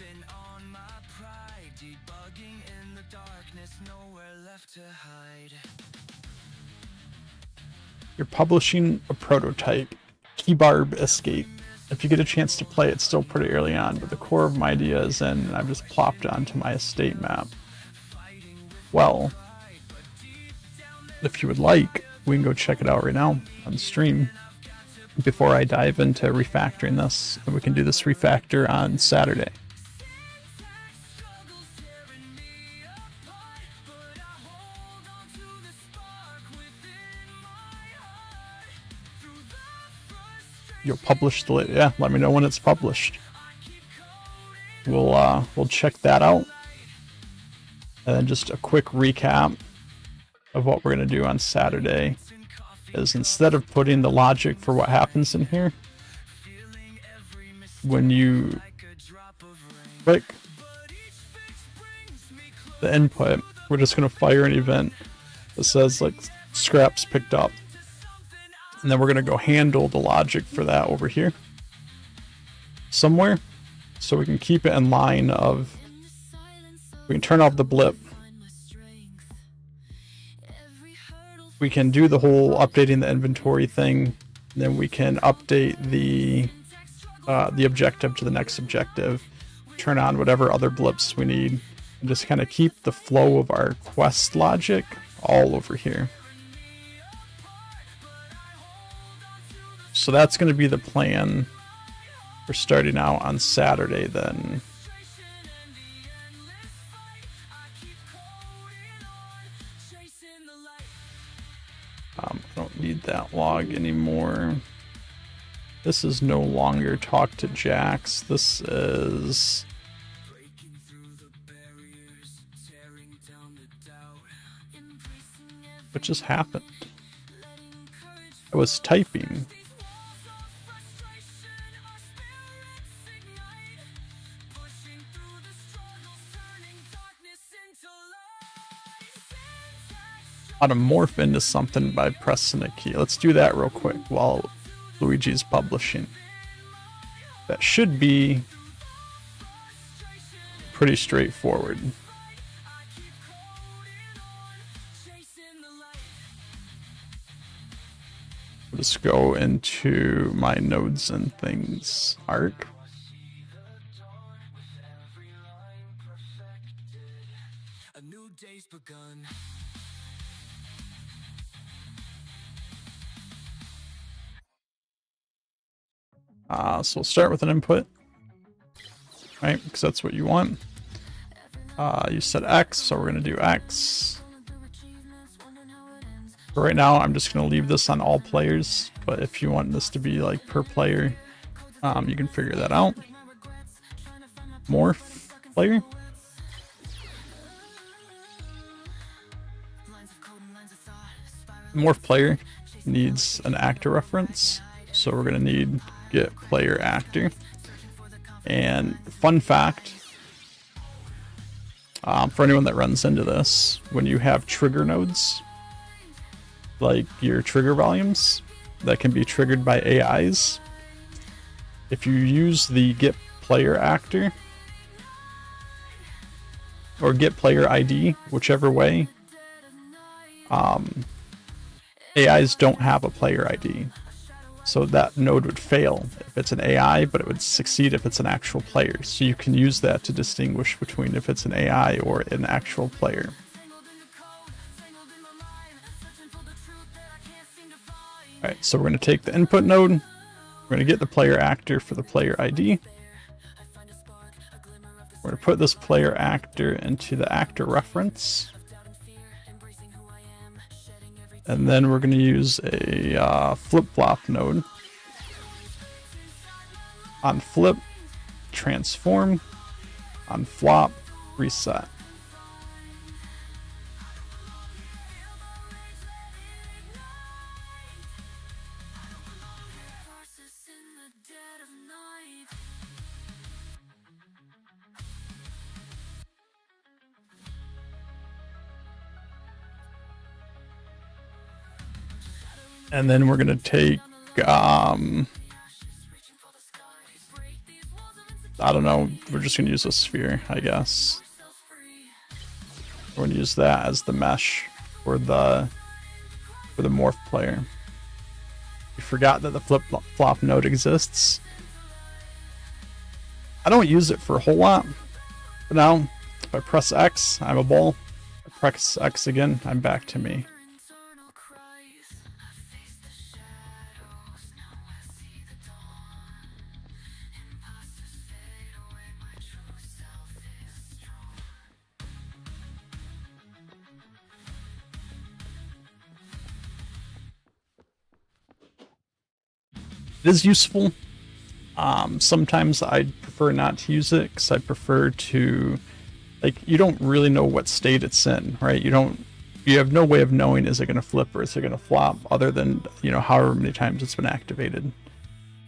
you're publishing a prototype, Keybarb Escape. If you get a chance to play it, it's still pretty early on, but the core of my idea is in, and I've just plopped it onto my estate map. Well, if you would like, we can go check it out right now on stream before I dive into refactoring this, and we can do this refactor on Saturday. You'll publish the yeah. Let me know when it's published. We'll check that out, and then just a quick recap of what we're gonna do on Saturday is instead of putting the logic for what happens in here, when you click the input, we're just gonna fire an event that says like scraps picked up. And then we're going to go handle the logic for that over here. somewhere so we can keep it in line of, we can turn off the blip. We can do the whole updating the inventory thing. Then we can update the objective to the next objective, turn on whatever other blips we need, and just kind of keep the flow of our quest logic all over here. So that's going to be the plan for starting out on Saturday then. I don't need that log anymore. This is no longer talk to Jax. This is... What just happened? I was typing. How to morph into something by pressing a key. Let's do that real quick while Luigi's publishing. That should be pretty straightforward. I'll just go into my nodes and things arc. A new day's begun. So we'll start with an input, right? Because that's what you want. You said X, so we're going to do X. For right now, I'm just going to leave this on all players, but if you want this to be like per player, you can figure that out. Morph player. Morph player needs an actor reference, so we're going to need get player actor. And fun fact, for anyone that runs into this, when you have trigger nodes, like your trigger volumes that can be triggered by AIs, if you use the get player actor or get player ID, whichever way, AIs don't have a player ID. So that node would fail if it's an AI, but it would succeed if it's an actual player. So you can use that to distinguish between if it's an AI or an actual player. Alright, so we're going to take the input node, we're going to get the player actor for the player ID. We're going to put this player actor into the actor reference. And then we're going to use a flip-flop node. On flip, transform. On flop, reset. And then we're going to take, I don't know, we're just going to use a sphere, I guess. We're going to use that as the mesh for the morph player. You forgot that the flip-flop node exists. I don't use it for a whole lot. But now, if I press X, I'm a ball. If I press X again, I'm back to me. It is useful. Sometimes I prefer not to use it because I prefer to, like, you don't really know what state it's in, right? You have no way of knowing, is it going to flip or is it going to flop, other than, you know, however many times it's been activated.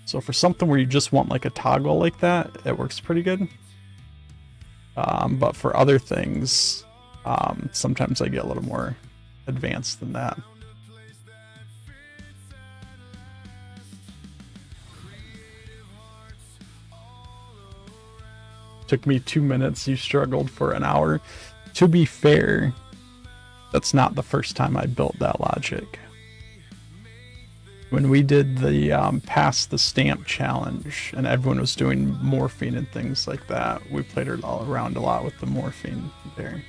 So for something where you just want like a toggle like that, it works pretty good. But for other things, sometimes I get a little more advanced than that. took me 2 minutes, you struggled for an hour. To be fair, that's not the first time I built that logic. When we did the pass the stamp challenge and everyone was doing morphine and things like that, we played all around a lot with the morphine there.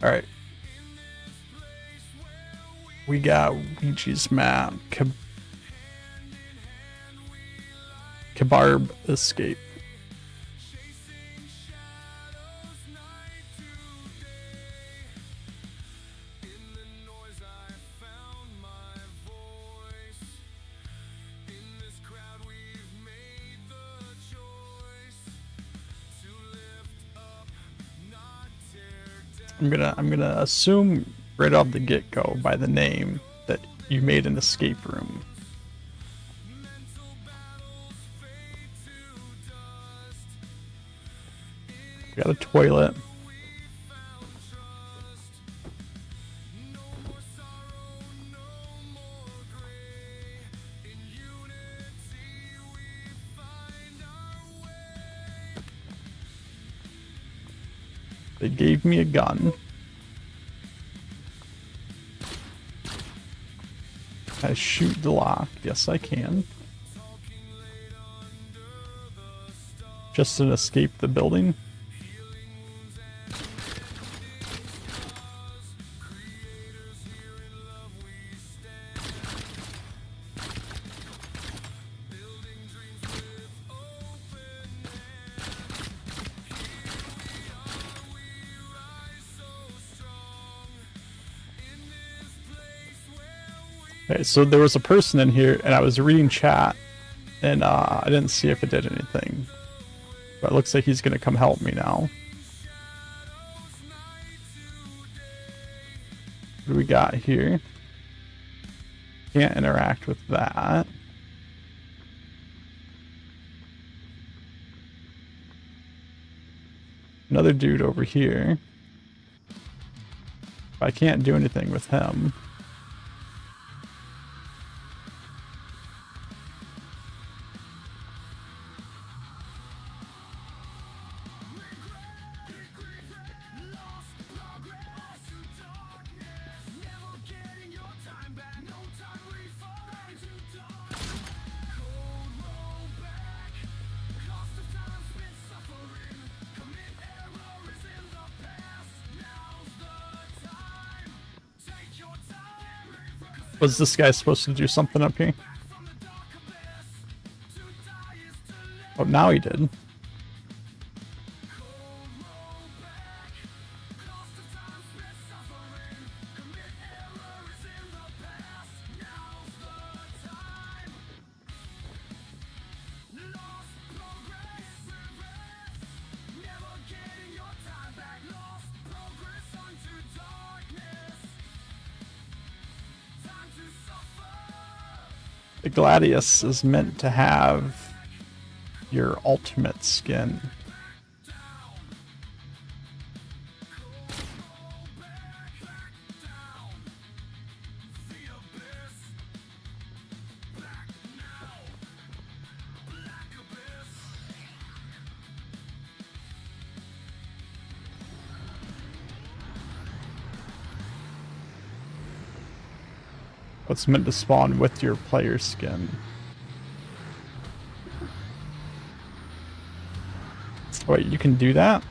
Alright. We got Ouija's map. Kabarb escape. I'm gonna assume right off the get-go by the name that you made an escape room. We got a toilet. They gave me a gun. Can I shoot the lock? Yes, I can. Just to escape the building. Okay, so there was a person in here, and I was reading chat, and I didn't see if it did anything. But it looks like he's gonna come help me now. What do we got here? Can't interact with that. Another dude over here. I can't do anything with him. Was this guy supposed to do something up here? Oh, now he did. The Gladius is meant to have your ultimate skin. It's meant to spawn with your player skin. Wait, you can do that?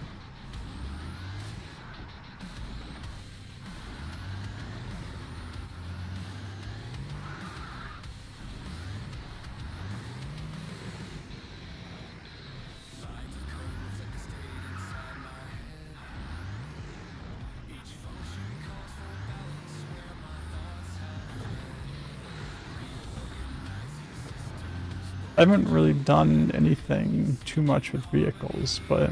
I haven't really done anything too much with vehicles, but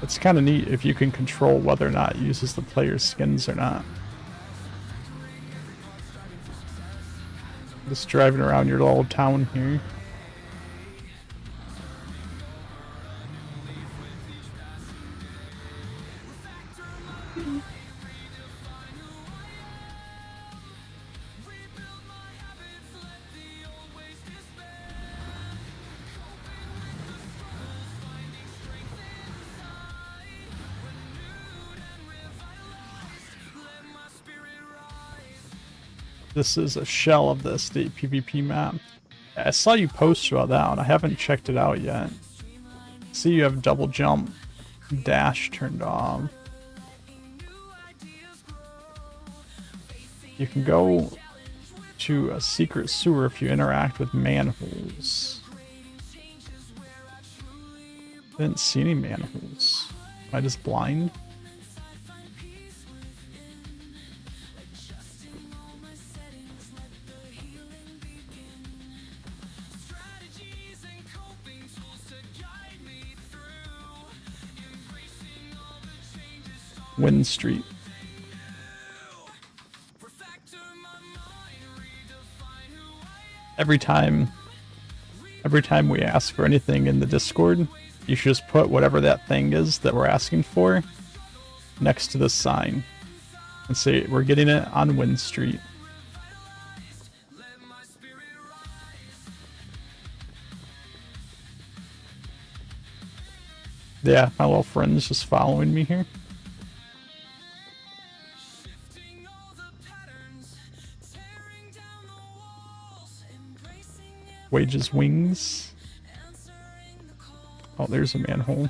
it's kind of neat if you can control whether or not it uses the player's skins or not. Just driving around your little town here. This is a shell of the state PvP map. I saw you post about that one. I haven't checked it out yet. See, you have double jump, dash turned off. You can go to a secret sewer if you interact with manholes. Didn't see any manholes. Am I just blind? Wind Street. Every time we ask for anything in the Discord, you should just put whatever that thing is that we're asking for next to the sign and say we're getting it on Wind Street. Yeah, my little friend's just following me here. Wages wings. Oh, there's a manhole.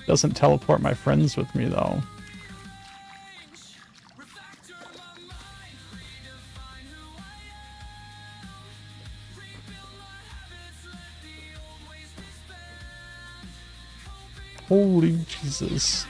Doesn't teleport my friends with me though. Holy Jesus.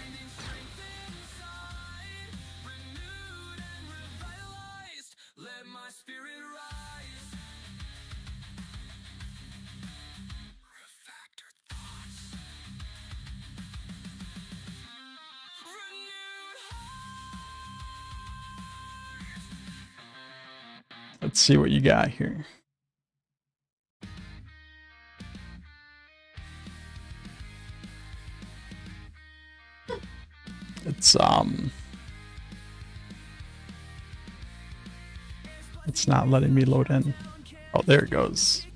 Let's see what you got here. It's not letting me load in. Oh, there it goes.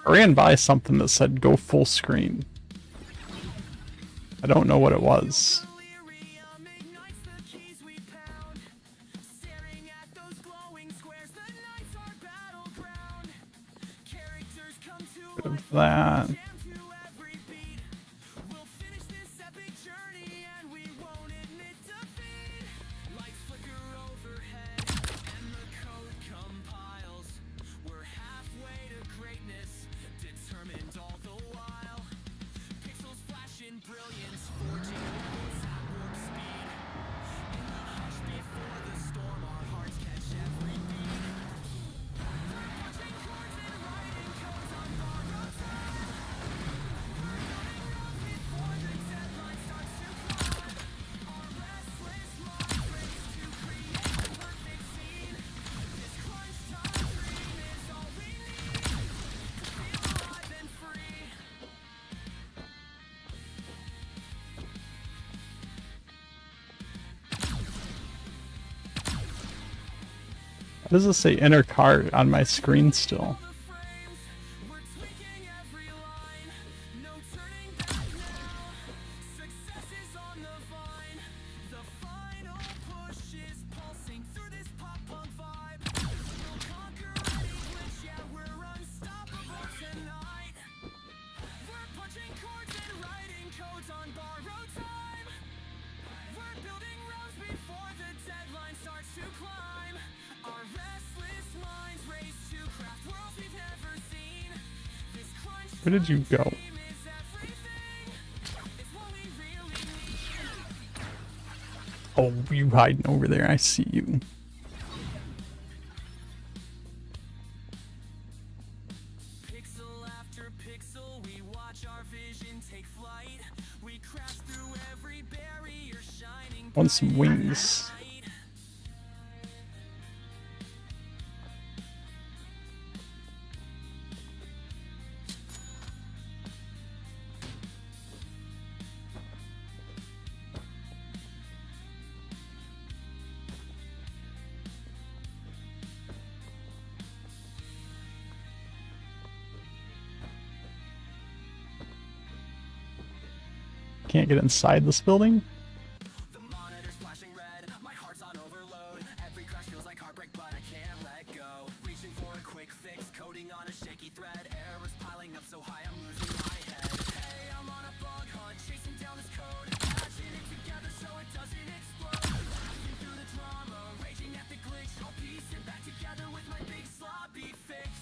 I ran by something that said go full screen. I don't know what it was. Bit of that. Why does it say enter card on my screen still? Where did you go? Oh, you hiding over there. I see you. Pixel after pixel, we watch our vision take flight. Want some wings. Can't get inside this building? The monitor's flashing red, my heart's on overload. Every crash feels like heartbreak, but I can't let go. Reaching for a quick fix, coding on a shaky thread. Errors piling up so high, I'm losing my head. Hey, I'm on a bug hunt, chasing down this code. Patching it together so it doesn't explode. Laughing through the drama, raging at the glitch. I'll piece it back together with my big sloppy fix.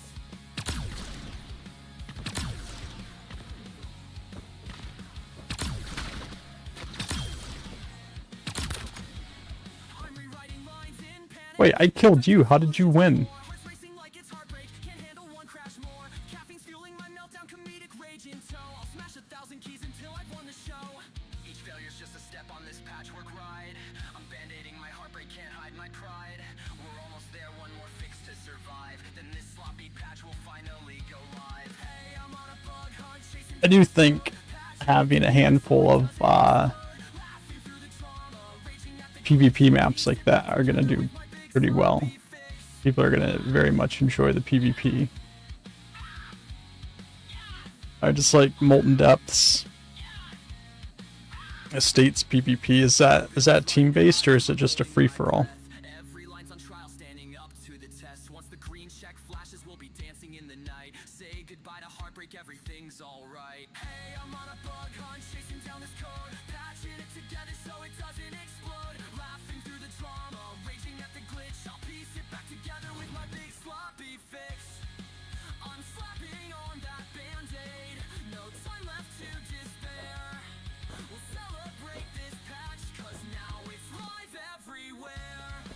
Wait, I killed you. How did you win? Racing like it's heartbreak, can't handle one crash more. Caffeine's fueling my meltdown, comedic rage in tow. I'll smash 1,000 keys until I've won the show. Each failure's just a step on this patchwork ride. I'm band-aiding my heartbreak, can't hide my pride. We're almost there, one more fix to survive. Then this sloppy patch will finally go live. Hey, I'm on a bug hunt, chasing. I do think having a handful of PvP maps like that are gonna do pretty well. People are gonna very much enjoy the PvP. I just like Molten Depths. Estates PvP, is that team based or is it just a free for all? Every line's on trial, standing up to the test. Once the green check flashes, we'll be dancing in the night. Say goodbye to heartbreak, everything's alright. Hey, I'm on a bug hunt, chasing down this code. Patching it together so it doesn't explode. Laughing through the drama, raging at the glitch. I'll piece it back together with my big sloppy fix. I'm slapping on that band-aid. No time left to despair. We'll celebrate this patch, 'cause now it's live everywhere.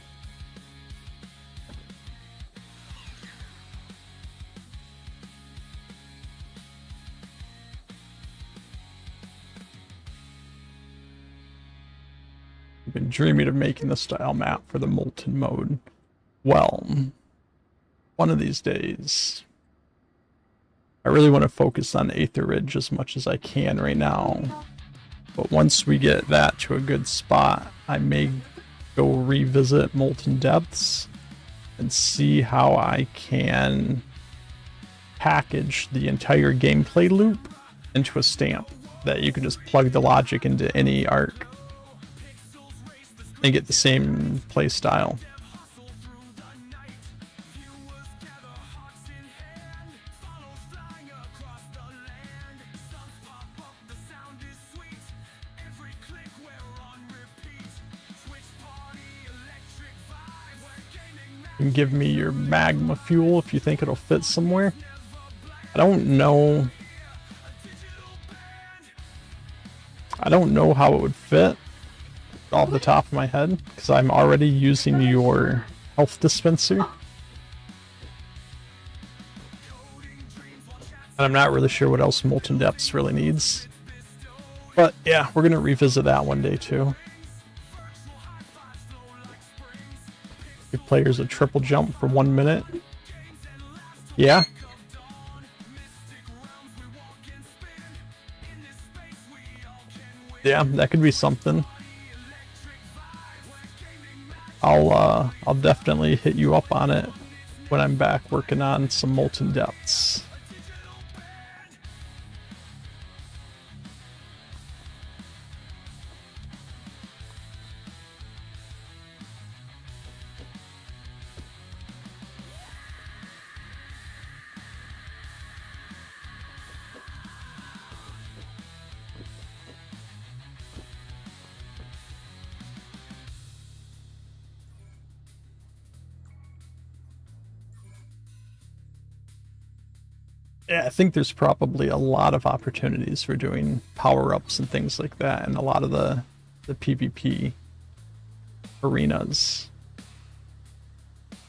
I've been dreaming of making the style map for the Molten mode. Well, one of these days. I really want to focus on Aether Ridge as much as I can right now. But once we get that to a good spot, I may go revisit Molten Depths and see how I can package the entire gameplay loop into a stamp that you can just plug the logic into any arc and get the same play style. You can give me your magma fuel if you think it'll fit somewhere. I don't know how it would fit off the top of my head because I'm already using your health dispenser. And I'm not really sure what else Molten Depths really needs. But yeah, we're going to revisit that one day too. Give players a triple jump for 1 minute. Yeah. Yeah, that could be something. I'll definitely hit you up on it when I'm back working on some Molten Depths. Yeah, I think there's probably a lot of opportunities for doing power-ups and things like that in a lot of the PvP arenas.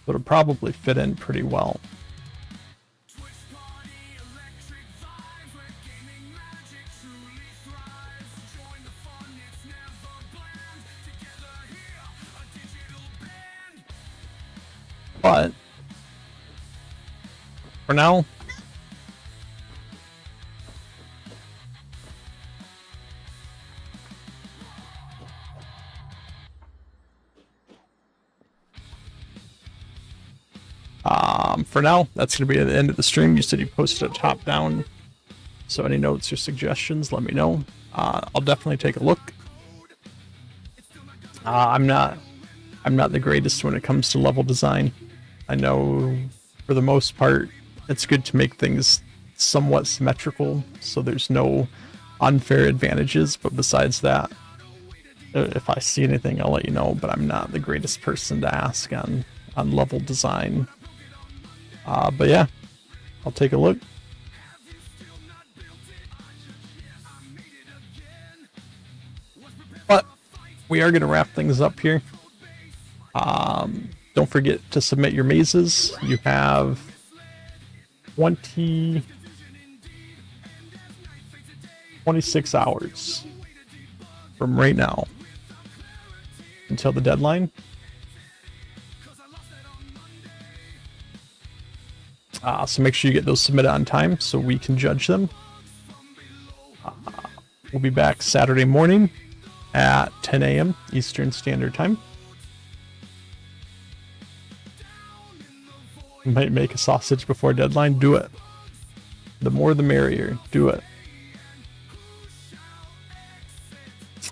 But it'll probably fit in pretty well. But for now, that's going to be at the end of the stream. You said you posted a top down, so any notes or suggestions, let me know. I'll definitely take a look. I'm not the greatest when it comes to level design. I know for the most part it's good to make things somewhat symmetrical so there's no unfair advantages, but besides that, if I see anything I'll let you know, but I'm not the greatest person to ask on level design. But yeah, I'll take a look. But we are going to wrap things up here. Don't forget to submit your mazes. You have 26 hours from right now until the deadline. So make sure you get those submitted on time so we can judge them. We'll be back Saturday morning at 10 a.m. Eastern Standard Time. Might make a sausage before deadline. Do it. The more the merrier. Do it.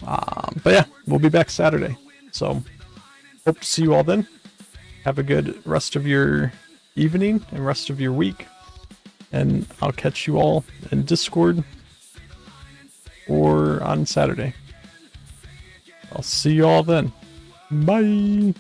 But yeah, we'll be back Saturday. So hope to see you all then. Have a good rest of your evening and rest of your week. And I'll catch you all in Discord or on Saturday. I'll see you all then. Bye.